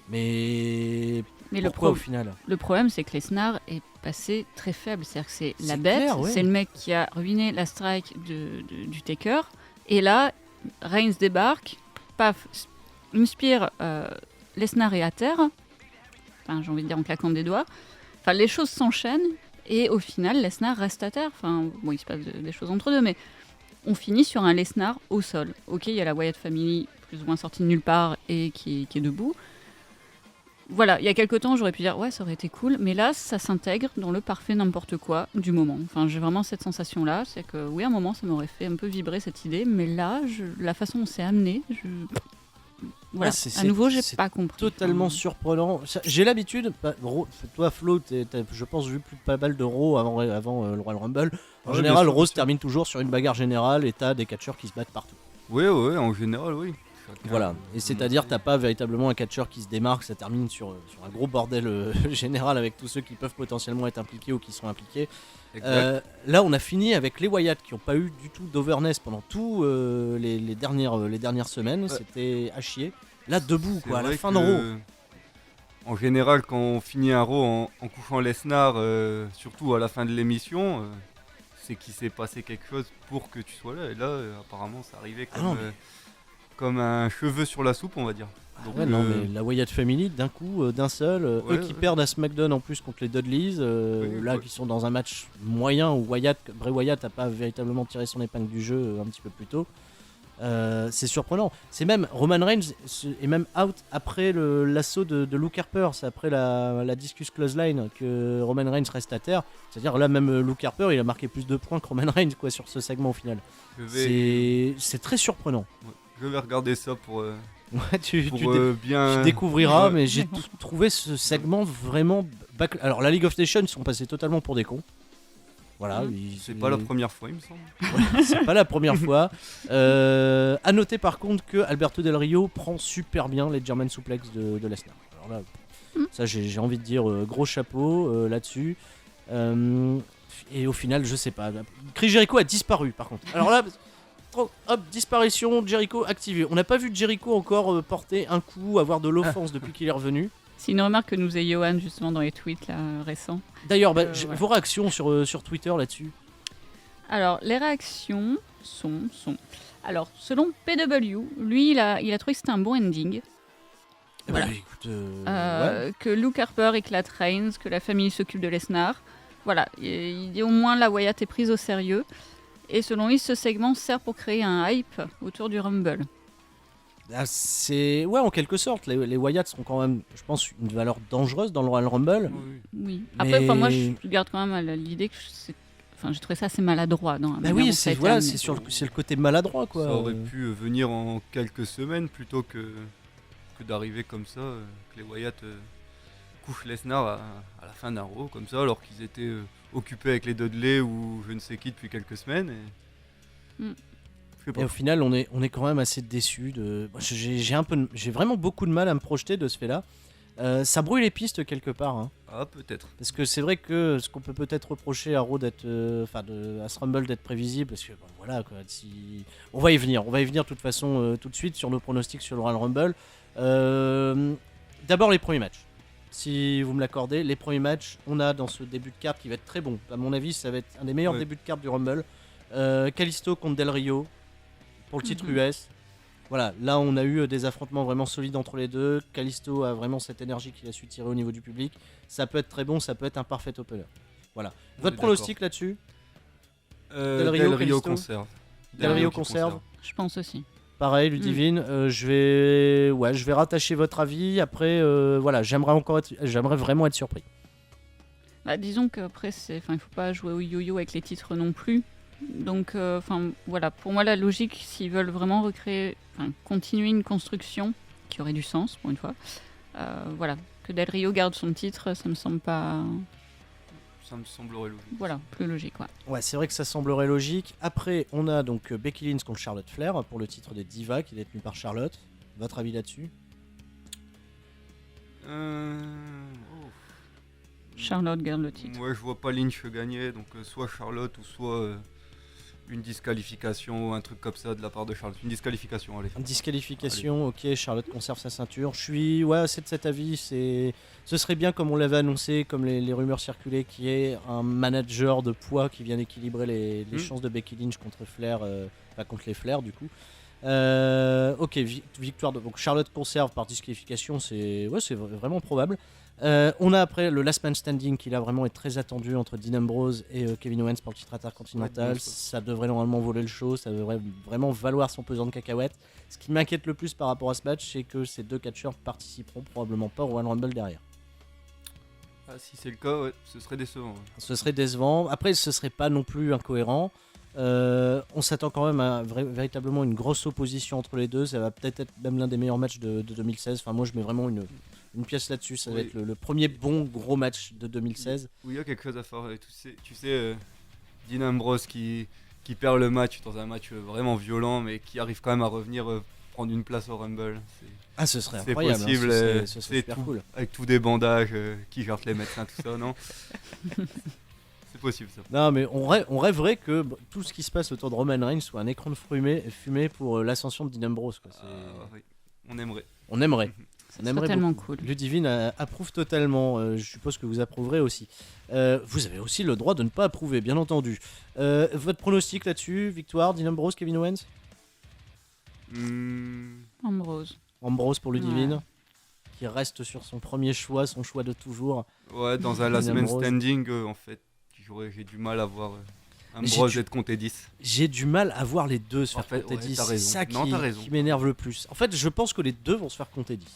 Mais pourquoi au final ? Le problème, c'est que Lesnar est passé très faible. C'est-à-dire que c'est la bête, clair, ouais. C'est le mec qui a ruiné la strike du Taker. Et là, Reigns débarque, paf, une spire, Lesnar est à terre. Enfin, j'ai envie de dire en claquant des doigts. Enfin, les choses s'enchaînent et au final, Lesnar reste à terre. Enfin, bon, il se passe des choses entre deux, mais on finit sur un Lesnar au sol. Ok, il y a la Wyatt Family plus ou moins sortie de nulle part et qui est debout. Voilà, il y a quelques temps, j'aurais pu dire ouais, ça aurait été cool, mais là, ça s'intègre dans le parfait n'importe quoi du moment. Enfin, j'ai vraiment cette sensation-là, c'est que oui, à un moment, ça m'aurait fait un peu vibrer cette idée, mais là, la façon dont c'est amené, voilà. À nouveau, j'ai pas compris. Totalement surprenant. J'ai l'habitude, toi Flo, t'as, je pense, vu pas mal de Raw avant le Royal Rumble. En général, Raw se termine toujours sur une bagarre générale et t'as des catcheurs qui se battent partout. Oui, en général, oui. Voilà, et c'est-à-dire t'as pas véritablement un catcheur qui se démarque, ça termine sur un gros bordel général avec tous ceux qui peuvent potentiellement être impliqués ou qui sont impliqués. Là on a fini avec les Wyatt qui n'ont pas eu du tout d'overness pendant tout les dernières semaines, c'était à chier. Là debout quoi, à la fin de Raw. En général quand on finit un Raw en couchant Lesnar, surtout à la fin de l'émission, c'est qu'il s'est passé quelque chose pour que tu sois là. Et là apparemment ça arrivait comme un cheveu sur la soupe, on va dire. Donc, non, mais la Wyatt Family, d'un coup, d'un seul, eux qui perdent à SmackDown en plus contre les Dudleys, qui sont dans un match moyen où Bray Wyatt n'a pas véritablement tiré son épingle du jeu un petit peu plus tôt. C'est surprenant. C'est même Roman Reigns est même out après l'assaut de Luke Harper. C'est après la Discus Close Line que Roman Reigns reste à terre. C'est-à-dire là même Luke Harper il a marqué plus de points que Roman Reigns quoi, sur ce segment au final. C'est très surprenant. Ouais. Je vais regarder ça pour tu bien. Tu découvriras, mais j'ai trouvé ce segment vraiment. Alors, la League of Nations, ils sont passés totalement pour des cons. Voilà. C'est pas la première fois, il me semble. Voilà, c'est pas la première fois. À noter par contre que Alberto Del Rio prend super bien les German Suplex de Lesnar. Alors là, ça, j'ai envie de dire gros chapeau là-dessus. Et au final, je sais pas. Chris Jericho a disparu par contre. Alors là. Hop, disparition, Jericho activé. On n'a pas vu Jericho encore porter un coup, avoir de l'offense depuis qu'il est revenu. C'est une remarque que nous faisait Johan justement dans les tweets là, récents. D'ailleurs, vos réactions sur Twitter là-dessus. Alors, les réactions sont... Alors, selon PW, lui, il a trouvé que c'était un bon ending. Voilà. Écoute, que Luke Harper éclate Reigns, que la famille s'occupe de Lesnar. Voilà, il dit au moins la Wyatt est prise au sérieux. Et selon lui, ce segment sert pour créer un hype autour du Rumble. C'est en quelque sorte. Les Wyatt sont quand même, je pense, une valeur dangereuse dans le Royal Rumble. Oui. Après, moi, je garde quand même l'idée que j'ai trouvé ça assez maladroit dans la manière dont ça a été amené. C'est le côté maladroit quoi. Ça aurait pu venir en quelques semaines plutôt que d'arriver comme ça, que les Wyatt couchent Lesnar à la fin d'un Raw comme ça, alors qu'ils étaient occupés avec les Dudley ou je ne sais qui depuis quelques semaines. Et au final, on est quand même assez déçus. J'ai vraiment beaucoup de mal à me projeter de ce fait-là. Ça brouille les pistes quelque part. Hein. Ah, peut-être. Parce que c'est vrai que ce qu'on peut peut-être reprocher à Raw à ce Rumble d'être prévisible, parce que voilà quoi. On va y venir de toute façon tout de suite sur nos pronostics sur le Royal Rumble. D'abord les premiers matchs. Si vous me l'accordez, les premiers matchs, on a dans ce début de carte qui va être très bon. À mon avis, ça va être un des meilleurs débuts de carte du Rumble. Kalisto contre Del Rio pour le titre US. Voilà, là on a eu des affrontements vraiment solides entre les deux. Kalisto a vraiment cette énergie qu'il a su tirer au niveau du public. Ça peut être très bon, ça peut être un parfait opener. Voilà. Votre pronostic là-dessus Del Rio conserve. Del Rio conserve. Je pense aussi. Pareil, Ludivine, je vais rattacher votre avis. Après, j'aimerais vraiment être surpris. Disons qu'après, il faut pas jouer au yo-yo avec les titres non plus. Donc, voilà, pour moi, la logique, s'ils veulent vraiment continuer une construction qui aurait du sens, pour une fois, voilà, que Del Rio garde son titre, ça me semble pas... Ça me semblerait logique. Voilà, plus logique, ouais. Ouais, c'est vrai que ça semblerait logique. Après, on a donc Becky Lynch contre Charlotte Flair pour le titre de Diva qui est détenu par Charlotte. Votre avis là-dessus ? Charlotte garde le titre. Moi, je vois pas Lynch gagner, donc soit Charlotte ou soit une disqualification ou un truc comme ça de la part de Charlotte. Une disqualification, allez. Une disqualification, allez. Ok, Charlotte conserve sa ceinture. Je suis assez de cet avis. Ce serait bien, comme on l'avait annoncé, comme les rumeurs circulaient, qu'il y ait un manager de poids qui vienne équilibrer les chances de Becky Lynch contre Flair, contre les Flair du coup. Ok, victoire de donc Charlotte conserve par disqualification, c'est vraiment probable. On a après le Last Man Standing qui là vraiment est très attendu entre Dean Ambrose et Kevin Owens pour le titre intercontinental. Ça devrait normalement voler le show, ça devrait vraiment valoir son pesant de cacahuètes. Ce qui m'inquiète le plus par rapport à ce match, c'est que ces deux catcheurs participeront probablement pas au Royal Rumble derrière. Si c'est le cas, ouais, ce serait décevant. Ouais. Ce serait décevant. Après, ce serait pas non plus incohérent. On s'attend quand même à véritablement une grosse opposition entre les deux. Ça va peut-être être même l'un des meilleurs matchs de 2016. Enfin, moi, je mets vraiment une pièce là-dessus. Ça va être le premier bon gros match de 2016. Oui, il y a quelque chose à faire. Tu sais Dean Ambrose qui perd le match dans un match vraiment violent, mais qui arrive quand même à revenir prendre une place au Rumble. Ce serait incroyable. C'est possible. Ce serait super cool. Avec tous des bandages qui gardent les médecins, tout ça, non? C'est possible ça. Non, mais on rêverait que tout ce qui se passe autour de Roman Reigns soit un écran de fumée pour l'ascension de Dean Ambrose. Quoi. Oui. On aimerait. On aimerait tellement beaucoup. Cool. Ludivine approuve totalement. Je suppose que vous approuverez aussi. Vous avez aussi le droit de ne pas approuver, bien entendu. Votre pronostic là-dessus, victoire, Dean Ambrose, Kevin Owens? Ambrose pour Ludivine, qui reste sur son premier choix, son choix de toujours. Ouais, dans un Last Man Standing, en fait, j'ai du mal à voir Ambrose être compté 10. J'ai du mal à voir les deux se faire compter 10. C'est ça qui m'énerve le plus. En fait, je pense que les deux vont se faire compter 10.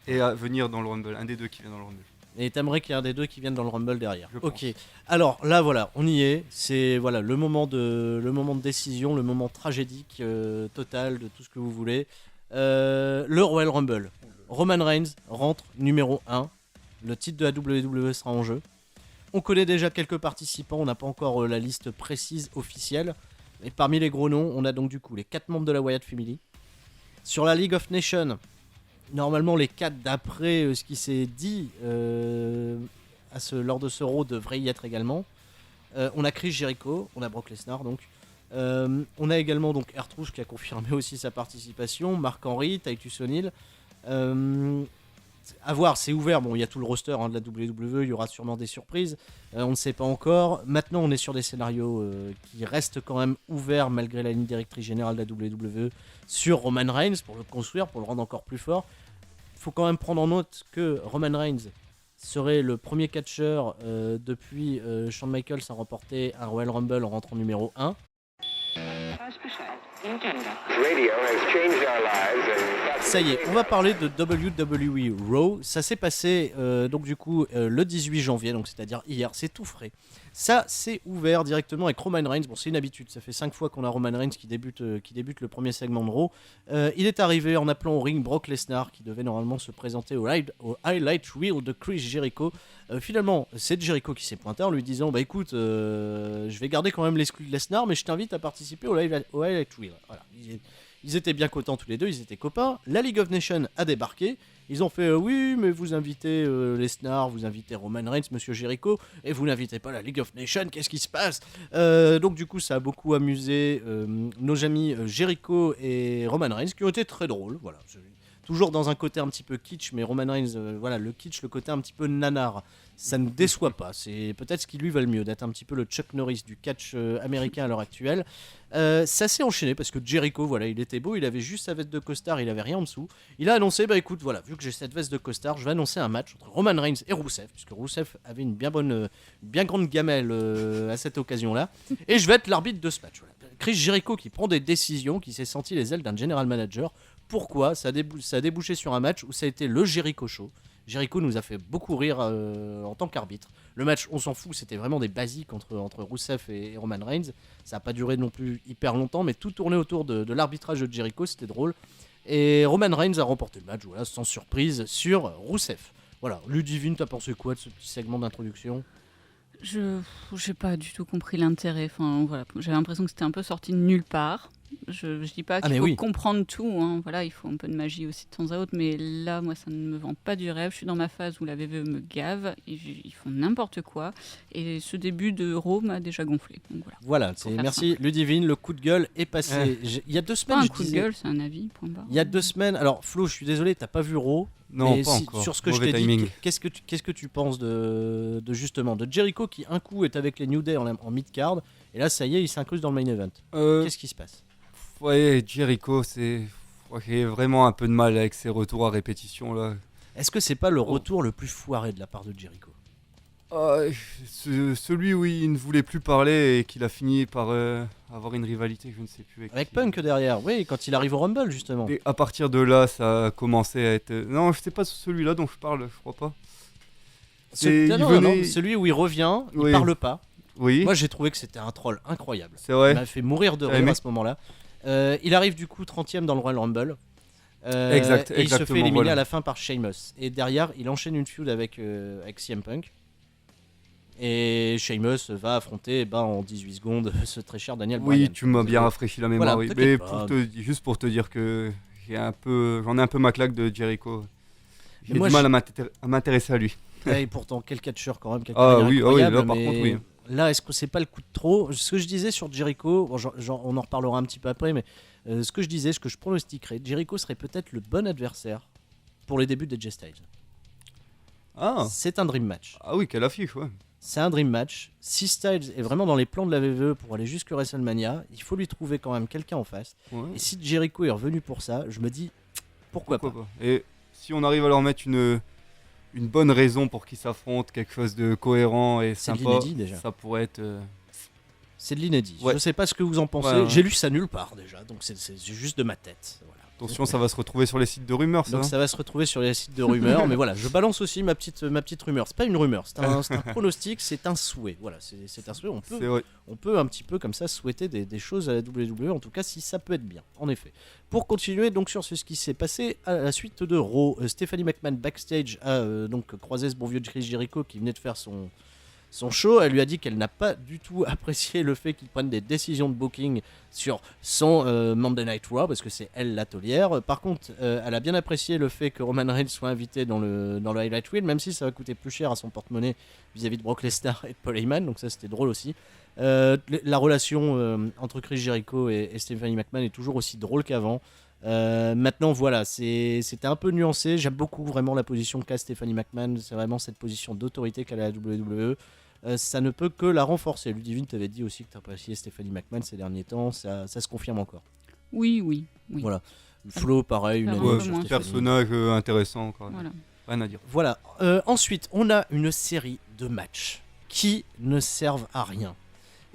Et à venir dans le Rumble, un des deux qui vient dans le Rumble. Et t'aimerais qu'il y ait un des deux qui vienne dans le Rumble derrière. Ok. Alors là, voilà, on y est. C'est le moment de décision, le moment tragédique total de tout ce que vous voulez. Le Royal Rumble. Roman Reigns rentre numéro 1. Le titre de la WWE sera en jeu. On connaît déjà quelques participants. On n'a pas encore la liste précise officielle. Et parmi les gros noms, on a donc du coup les 4 membres de la Wyatt Family. Sur la League of Nations, normalement les 4 d'après ce qui s'est dit lors de ce Raw devraient y être également. On a Chris Jericho, on a Brock Lesnar donc. On a également donc R-Truth qui a confirmé aussi sa participation, Mark Henry, Titus O'Neil. À voir, c'est ouvert. Bon, il y a tout le roster de la WWE, il y aura sûrement des surprises. On ne sait pas encore. Maintenant, on est sur des scénarios qui restent quand même ouverts malgré la ligne directrice générale de la WWE sur Roman Reigns pour le construire, pour le rendre encore plus fort. Il faut quand même prendre en note que Roman Reigns serait le premier catcheur depuis Shawn Michaels à remporter un Royal Rumble en rentrant numéro 1. Ça y est, on va parler de WWE Raw. Ça s'est passé donc du coup le 18 janvier, donc c'est-à-dire hier, c'est tout frais. Ça, c'est ouvert directement avec Roman Reigns. Bon, c'est une habitude, ça fait 5 fois qu'on a Roman Reigns qui débute le premier segment de Raw. Il est arrivé en appelant au ring Brock Lesnar, qui devait normalement se présenter au highlight reel de Chris Jericho. Finalement, c'est Jericho qui s'est pointé en lui disant bah écoute, je vais garder quand même l'exclu de Lesnar, mais je t'invite à participer au highlight reel. Voilà. Ils étaient bien contents tous les deux, ils étaient copains. La League of Nations a débarqué. Ils ont fait oui, mais vous invitez Lesnar, vous invitez Roman Reigns, Monsieur Jericho, et vous n'invitez pas la League of Nations, qu'est-ce qui se passe? Donc du coup, ça a beaucoup amusé nos amis Jericho et Roman Reigns, qui ont été très drôles. Voilà, toujours dans un côté un petit peu kitsch, mais Roman Reigns, voilà, le kitsch, le côté un petit peu nanar, ça ne déçoit pas. C'est peut-être ce qui lui va le mieux, d'être un petit peu le Chuck Norris du catch américain à l'heure actuelle. Ça s'est enchaîné parce que Jericho, voilà, il était beau, il avait juste sa veste de costard, il avait rien en dessous. Il a annoncé, bah écoute, voilà, vu que j'ai cette veste de costard, je vais annoncer un match entre Roman Reigns et Rusev, puisque Rusev avait une bien grande gamelle à cette occasion-là, et je vais être l'arbitre de ce match. Voilà. Chris Jericho qui prend des décisions, qui s'est senti les ailes d'un general manager. Pourquoi? Ça a débouché sur un match où ça a été le Jericho Show. Jericho nous a fait beaucoup rire en tant qu'arbitre. Le match, on s'en fout, c'était vraiment des basiques entre Rusev et Roman Reigns. Ça n'a pas duré non plus hyper longtemps, mais tout tournait autour de l'arbitrage de Jericho, c'était drôle. Et Roman Reigns a remporté le match, voilà, sans surprise, sur Rusev. Voilà, Ludivine, t'as pensé quoi de ce petit segment d'introduction ? Je n'ai pas du tout compris l'intérêt. Enfin, voilà, j'avais l'impression que c'était un peu sorti de nulle part. Je dis pas qu'il faut comprendre tout. Hein. Voilà, il faut un peu de magie aussi de temps à autre. Mais là, moi, ça ne me vend pas du rêve. Je suis dans ma phase où la VVE me gave. Ils font n'importe quoi. Et ce début de Raw m'a déjà gonflé. Donc voilà, merci simple. Ludivine, le coup de gueule est passé. Il y a 2 semaines. Pas un coup de gueule, c'est un avis. Point barre. Il y a 2 semaines. Alors, Flo, je suis désolé, t'as pas vu Raw. Non, pas encore. Sur ce que Mauvais je t'ai timing. dit, qu'est-ce que tu penses de justement de Jericho qui un coup est avec les New Day en mid-card et là ça y est il s'incruse dans le main event. Qu'est-ce qui se passe ? Ouais, Jericho, j'ai vraiment un peu de mal avec ses retours à répétition là. Est-ce que c'est pas le retour le plus foiré de la part de Jericho ? Celui où il ne voulait plus parler et qu'il a fini par avoir une rivalité, je ne sais plus. Avec Punk derrière, oui, quand il arrive au Rumble justement. Et à partir de là, ça a commencé à être. Non, je sais pas celui-là dont je parle, je crois pas. Non, celui où il revient, il parle pas. Oui. Moi j'ai trouvé que c'était un troll incroyable. C'est vrai. Il m'a fait mourir de rire à ce moment-là. Il arrive du coup 30ème dans le Royal Rumble. Et il se fait éliminer à la fin par Sheamus. Et derrière, il enchaîne une feud avec CM Punk. Et Sheamus va affronter en 18 secondes ce très cher Daniel Bryan. Oui, tu m'as bien rafraîchi la mémoire. Voilà, mais juste pour te dire que j'en ai un peu ma claque de Jericho. J'ai du mal à m'intéresser à lui. Et pourtant, quel catcheur quand même. Oui, là par contre, oui. Là, est-ce que c'est pas le coup de trop ? Ce que je disais sur Jericho, on en reparlera un petit peu après, mais ce que je pronostiquerais, Jericho serait peut-être le bon adversaire pour les débuts de AJ Styles. C'est un dream match. Ah oui, quelle affiche, ouais. C'est un dream match. Si Styles est vraiment dans les plans de la VVE pour aller jusque WrestleMania, il faut lui trouver quand même quelqu'un en face. Ouais. Et si Jericho est revenu pour ça, je me dis pourquoi pas. Et si on arrive à leur mettre une bonne raison pour qu'ils s'affrontent, quelque chose de cohérent et sympa, de l'inédit, déjà. Ça pourrait être... C'est de l'inédit. Ouais. Je sais pas ce que vous en pensez. J'ai lu ça nulle part déjà, donc c'est juste de ma tête. Voilà. Attention, ça va se retrouver sur les sites de rumeurs. Donc ça va se retrouver sur les sites de rumeurs, mais voilà, je balance aussi ma petite rumeur. C'est pas une rumeur, c'est un pronostic, c'est un souhait. Voilà, c'est un souhait. On peut un petit peu comme ça souhaiter des choses à la WWE, en tout cas si ça peut être bien. En effet. Pour continuer donc sur ce qui s'est passé à la suite de Raw, Stephanie McMahon backstage a donc croisé ce bon vieux Chris Jericho qui venait de faire son show. Elle lui a dit qu'elle n'a pas du tout apprécié le fait qu'il prenne des décisions de booking sur son Monday Night Raw parce que c'est elle l'atelière. Par contre, elle a bien apprécié le fait que Roman Reigns soit invité dans le Highlight Reel, même si ça va coûter plus cher à son porte-monnaie vis-à-vis de Brock Lesnar et de Paul Heyman, donc ça c'était drôle aussi. La relation entre Chris Jericho et Stephanie McMahon est toujours aussi drôle qu'avant. Maintenant voilà, c'était un peu nuancé. J'aime beaucoup vraiment la position qu'a Stephanie McMahon. C'est vraiment cette position d'autorité qu'elle a à la WWE. Ça ne peut que la renforcer. Ludivine t'avait dit aussi que tu appréciais Stephanie McMahon ces derniers temps. Ça se confirme encore. Oui. Voilà. Flo pareil, un personnage intéressant encore. Voilà. Rien à dire. Voilà. Ensuite on a une série de matchs qui ne servent à rien.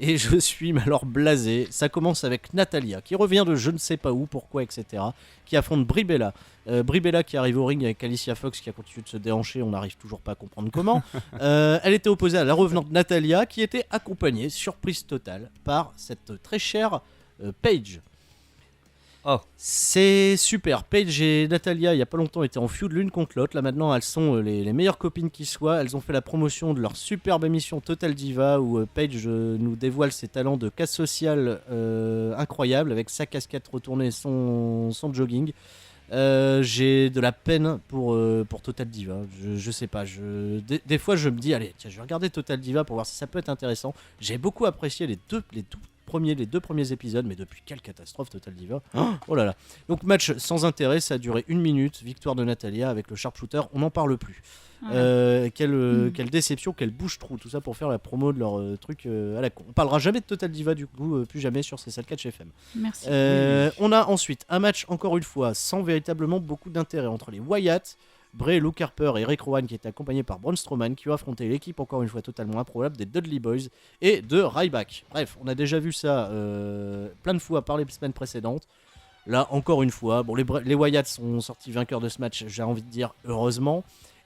Et je suis alors blasé. Ça commence avec Natalia, qui revient de je ne sais pas où, pourquoi, etc. Qui affronte Brie Bella. Brie Bella qui arrive au ring avec Alicia Fox qui a continué de se déhancher. On n'arrive toujours pas à comprendre comment. Elle était opposée à la revenante Natalia, qui était accompagnée, surprise totale, par cette très chère Paige. C'est super. Paige et Natalia, il n'y a pas longtemps, étaient en feud l'une contre l'autre. Là maintenant, elles sont les meilleures copines qui soient. Elles ont fait la promotion de leur superbe émission Total Diva où Paige nous dévoile ses talents de casse sociale incroyables avec sa casquette retournée et son jogging. J'ai de la peine pour Total Diva. Je sais pas. Des fois, je me dis, allez, tiens, je vais regarder Total Diva pour voir si ça peut être intéressant. J'ai beaucoup apprécié les deux premiers épisodes, mais depuis quelle catastrophe Total Diva. Oh là là. Donc match sans intérêt, ça a duré 1 minute, victoire de Natalia avec le sharpshooter, on n'en parle plus. Quelle déception, quelle bouche-trou, tout ça pour faire la promo de leur truc à la con. On parlera jamais de Total Diva du coup, plus jamais sur ces salles catch FM. Merci. On a ensuite un match encore une fois sans véritablement beaucoup d'intérêt entre les Wyatt, Bray, Luke Harper et Rick Rowan qui est accompagné par Braun Strowman qui va affronter l'équipe encore une fois totalement improbable des Dudley Boys et de Ryback. Bref, on a déjà vu ça plein de fois par les semaines précédentes. Là encore une fois, bon, les Wyatt sont sortis vainqueurs de ce match, j'ai envie de dire heureusement.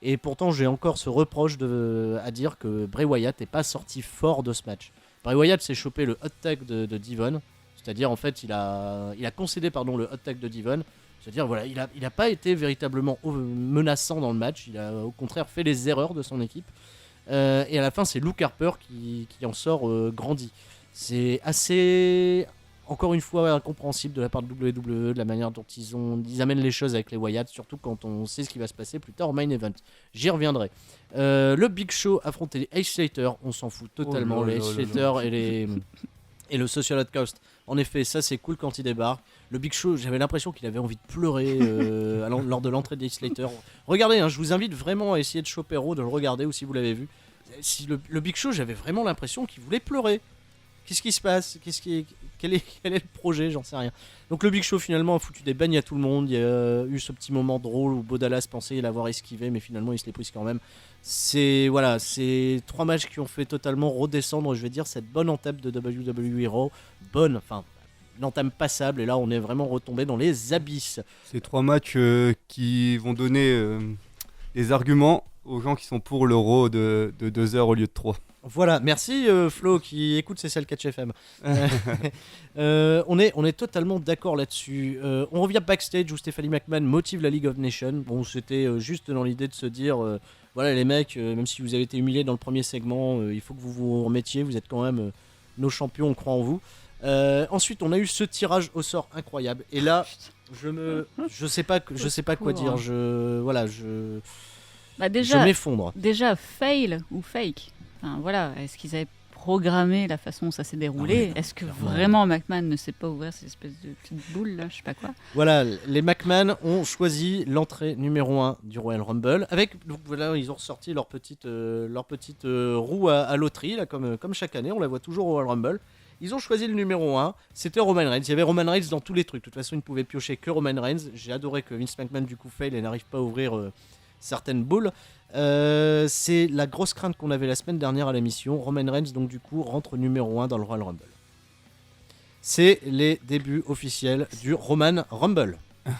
Et pourtant, j'ai encore ce reproche à dire que Bray Wyatt n'est pas sorti fort de ce match. Bray Wyatt s'est chopé le hot tag de Devon. C'est-à-dire, en fait, il a concédé le hot tag de Devon. C'est-à-dire, voilà, il a pas été véritablement menaçant dans le match. Il a au contraire fait les erreurs de son équipe. Et à la fin, c'est Luke Harper qui en sort grandi. C'est assez, encore une fois, incompréhensible de la part de WWE, de la manière dont ils amènent les choses avec les Wyatt, surtout quand on sait ce qui va se passer plus tard au main event. J'y reviendrai. Le Big Show affrontait les Heath Slater, on s'en fout totalement. Les Heath Slater et le Social Outcast. En effet, ça c'est cool quand il débarque. Le Big Show, j'avais l'impression qu'il avait envie de pleurer lors de l'entrée des Heath Slater. Regardez, je vous invite vraiment à essayer de choper Raw, de le regarder ou si vous l'avez vu. Le Big Show, j'avais vraiment l'impression qu'il voulait pleurer. Qu'est-ce qui se passe ? Quel est le projet ? J'en sais rien. Donc le Big Show finalement a foutu des bagnes à tout le monde. Il y a eu ce petit moment drôle où Bo Dallas pensait l'avoir esquivé, mais finalement il se l'est pris quand même. C'est 3 matchs qui ont fait totalement redescendre, je vais dire, cette bonne entame de WWE Raw. Une entame passable, et là on est vraiment retombé dans les abysses. Ces 3 matchs qui vont donner des arguments aux gens qui sont pour le Raw de 2 heures au lieu de 3. Voilà, merci Flo qui écoute C'est ça le Catch FM. On est totalement d'accord là-dessus. On revient backstage où Stephanie McMahon motive la League of Nations. Bon, c'était juste dans l'idée de se dire, voilà les mecs, même si vous avez été humiliés dans le premier segment, il faut que vous vous remettiez, vous êtes quand même nos champions, on croit en vous. Ensuite, on a eu ce tirage au sort incroyable. Et là, je sais pas quoi dire. Je m'effondre. Déjà, fail ou fake. Enfin, voilà, est-ce qu'ils avaient programmé la façon dont ça s'est déroulé ? Est-ce que vraiment McMahon ne sait pas ouvrir cette espèce de petite boule là, je sais pas quoi. Voilà, les McMahon ont choisi l'entrée numéro 1 du Royal Rumble. Donc voilà, ils ont ressorti leur petite roue à loterie là, comme chaque année, on la voit toujours au Royal Rumble. Ils ont choisi le numéro 1, c'était Roman Reigns. Il y avait Roman Reigns dans tous les trucs. De toute façon, ils ne pouvaient piocher que Roman Reigns. J'ai adoré que Vince McMahon du coup fail et n'arrive pas à ouvrir certaines boules. C'est la grosse crainte qu'on avait la semaine dernière à l'émission. Roman Reigns donc du coup rentre numéro 1 dans le Royal Rumble. C'est les débuts officiels du Roman Rumble.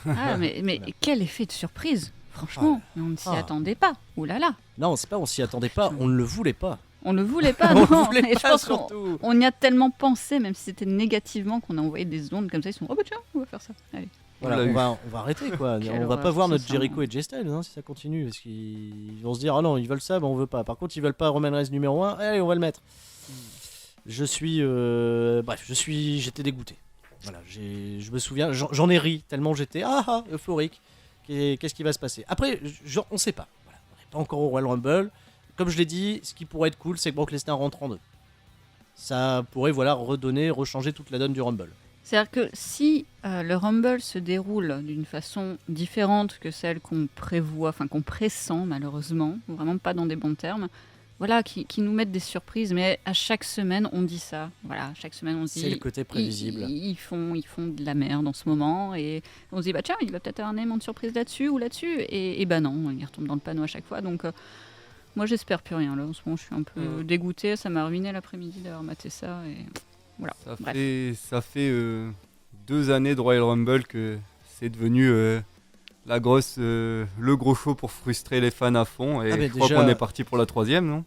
Ah mais quel effet de surprise. Franchement, on ne s'y attendait pas. Ouh là là. Non, c'est pas on s'y attendait pas, on ne le voulait pas. On ne voulait pas, non. Je pense qu'on y a tellement pensé, même si c'était négativement, qu'on a envoyé des ondes comme ça. Ils se sont dit, oh bah tiens, on va faire ça. Allez. Voilà, on va arrêter quoi. On va pas voir notre Jericho et Jay Styles si ça continue. Parce qu'ils vont se dire, ah non, ils veulent ça, on veut pas. Par contre, ils veulent pas Roman Reigns numéro 1, allez, on va le mettre. J'étais dégoûté. Voilà, je me souviens, j'en ai ri tellement j'étais euphorique. Qu'est-ce qui va se passer ? Après, on sait pas. Voilà, on n'est pas encore au Royal Rumble. Comme je l'ai dit, ce qui pourrait être cool, c'est que Brock Lesnar rentre en 2. Ça pourrait rechanger toute la donne du Rumble. C'est-à-dire que si le Rumble se déroule d'une façon différente que celle qu'on prévoit, enfin qu'on pressent malheureusement, vraiment pas dans des bons termes, voilà, qui nous mettent des surprises, mais à chaque semaine on dit ça. Voilà, chaque semaine on dit. C'est le côté prévisible. Ils font de la merde en ce moment et on se dit bah tiens, il va peut-être avoir un élément de surprise là-dessus ou là-dessus et bah non, il retombe dans le panneau à chaque fois donc. Moi, j'espère plus rien. Là, en ce moment, je suis un peu dégoûtée. Ça m'a ruiné l'après-midi d'avoir maté ça. Et voilà. Ça fait 2 années de Royal Rumble que c'est devenu le gros show pour frustrer les fans à fond. Et je crois qu'on est parti pour la 3e, non ?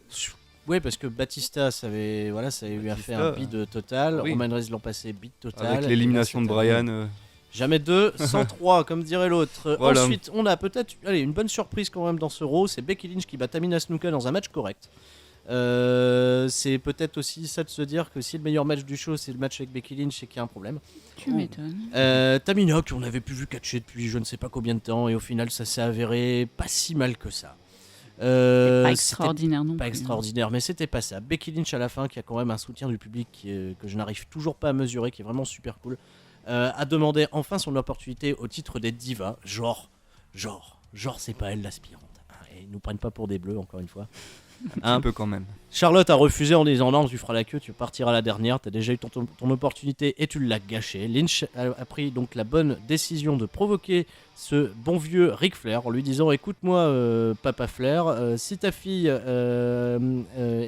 Oui, parce que Batista, ça avait eu à faire un bid total. Oui. Roman Reigns l'an passé, bid total. Avec l'élimination de Bryan. Jamais 2, 103 comme dirait l'autre. Voilà. Ensuite, on a peut-être une bonne surprise quand même dans ce Raw, c'est Becky Lynch qui bat Tamina Snuka dans un match correct. C'est peut-être aussi ça de se dire que si le meilleur match du show c'est le match avec Becky Lynch, c'est qu'il y a un problème. Tu m'étonnes. Tamina qu'on n'avait plus vu catcher depuis je ne sais pas combien de temps et au final ça s'est avéré pas si mal que ça. Pas extraordinaire non plus. Pas extraordinaire, mais c'était pas ça. Becky Lynch à la fin qui a quand même un soutien du public que je n'arrive toujours pas à mesurer, qui est vraiment super cool. A demandé enfin son opportunité au titre des divas. Genre, c'est pas elle l'aspirante. Et ils nous prennent pas pour des bleus, encore une fois. Un peu quand même. Charlotte a refusé en disant non, tu feras la queue, tu partiras la dernière, t'as déjà eu ton opportunité et tu l'as gâchée. Lynch a pris donc la bonne décision de provoquer ce bon vieux Ric Flair en lui disant écoute-moi Papa Flair, si ta fille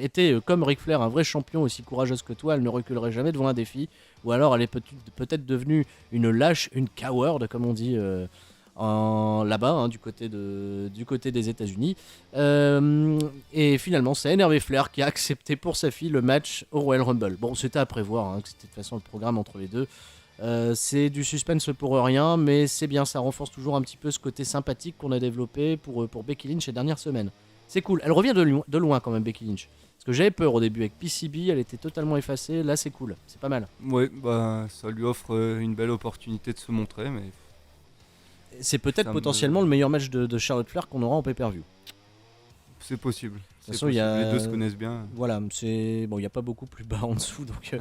était comme Ric Flair, un vrai champion aussi courageuse que toi, elle ne reculerait jamais devant un défi, ou alors elle est peut-être devenue une lâche, une coward comme on dit là-bas, du côté des États-Unis. Et finalement, c'est énervé Flair qui a accepté pour sa fille le match au Royal Rumble. Bon, c'était à prévoir, que c'était de toute façon le programme entre les deux. C'est du suspense pour rien, mais c'est bien, ça renforce toujours un petit peu ce côté sympathique qu'on a développé pour Becky Lynch ces dernières semaines. C'est cool, elle revient de loin quand même, Becky Lynch. Parce que j'avais peur au début avec PCB, elle était totalement effacée, là c'est cool, c'est pas mal. Ouais, ça lui offre une belle opportunité de se montrer, mais... C'est peut-être potentiellement le meilleur match de Charlotte Flair qu'on aura en pay-per-view. C'est possible. De toute façon, les deux se connaissent bien. Voilà, il n'y a pas beaucoup plus bas en dessous, donc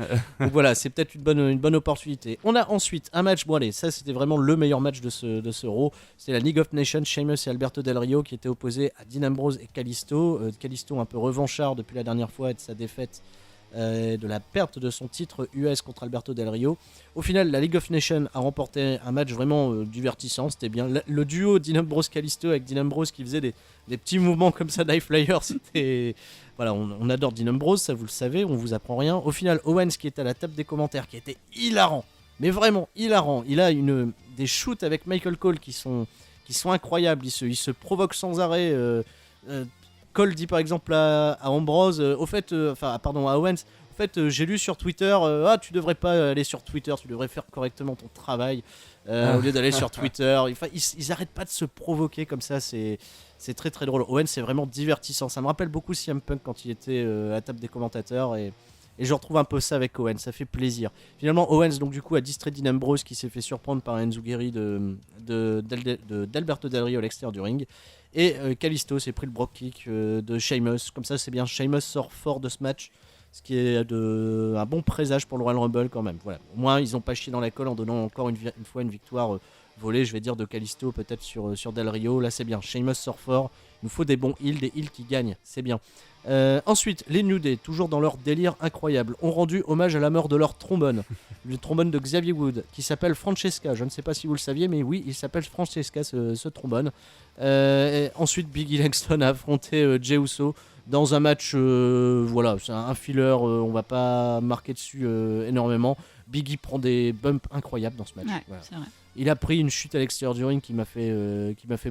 voilà, c'est peut-être une bonne opportunité. On a ensuite un match, ça c'était vraiment le meilleur match de ce Raw. C'était la League of Nations, Sheamus et Alberto Del Rio qui étaient opposés à Dean Ambrose et Kalisto. Kalisto un peu revanchard depuis la dernière fois et de sa défaite, de la perte de son titre US contre Alberto Del Rio. Au final, la League of Nations a remporté un match vraiment divertissant, c'était bien. Le duo Dean Ambrose-Kalisto avec Dean Ambrose qui faisait des petits mouvements comme ça d'high flyer, c'était... Voilà, on adore Dean Ambrose, ça vous le savez, on vous apprend rien. Au final, Owens qui était à la table des commentaires, qui était hilarant, mais vraiment hilarant. Il a des shoots avec Michael Cole qui sont incroyables, il se provoque sans arrêt. Cole dit par exemple à Ambrose, à Owens, au fait, j'ai lu sur Twitter, tu devrais pas aller sur Twitter, tu devrais faire correctement ton travail au lieu d'aller sur Twitter. Ils arrêtent pas de se provoquer comme ça, c'est très très drôle. Owens, c'est vraiment divertissant. Ça me rappelle beaucoup CM Punk quand il était à table des commentateurs et je retrouve un peu ça avec Owens, ça fait plaisir. Finalement, Owens donc du coup a distrait Dean Ambrose qui s'est fait surprendre par Enzo Guerri d'Alberto Del Rio à l'extérieur du ring. Et Kalisto s'est pris le Brock Kick de Sheamus. Comme ça, c'est bien. Sheamus sort fort de ce match, ce qui est un bon présage pour le Royal Rumble quand même. Voilà. Au moins, ils n'ont pas chié dans la colle en donnant encore une fois une victoire volée, je vais dire, de Kalisto peut-être sur Del Rio. Là, c'est bien. Sheamus sort fort. Il nous faut des bons heals, des heals qui gagnent. C'est bien. Ensuite, les New Day, toujours dans leur délire incroyable, ont rendu hommage à la mort de leur trombone. Le trombone de Xavier Wood, qui s'appelle Francesca. Je ne sais pas si vous le saviez, mais oui, il s'appelle Francesca, ce trombone. Ensuite, Biggie Langston a affronté Jey Uso dans un match, c'est un filler, on va pas marquer dessus énormément. Biggie prend des bumps incroyables dans ce match. Ouais, voilà. c'est vrai. Il a pris une chute à l'extérieur du ring qui m'a fait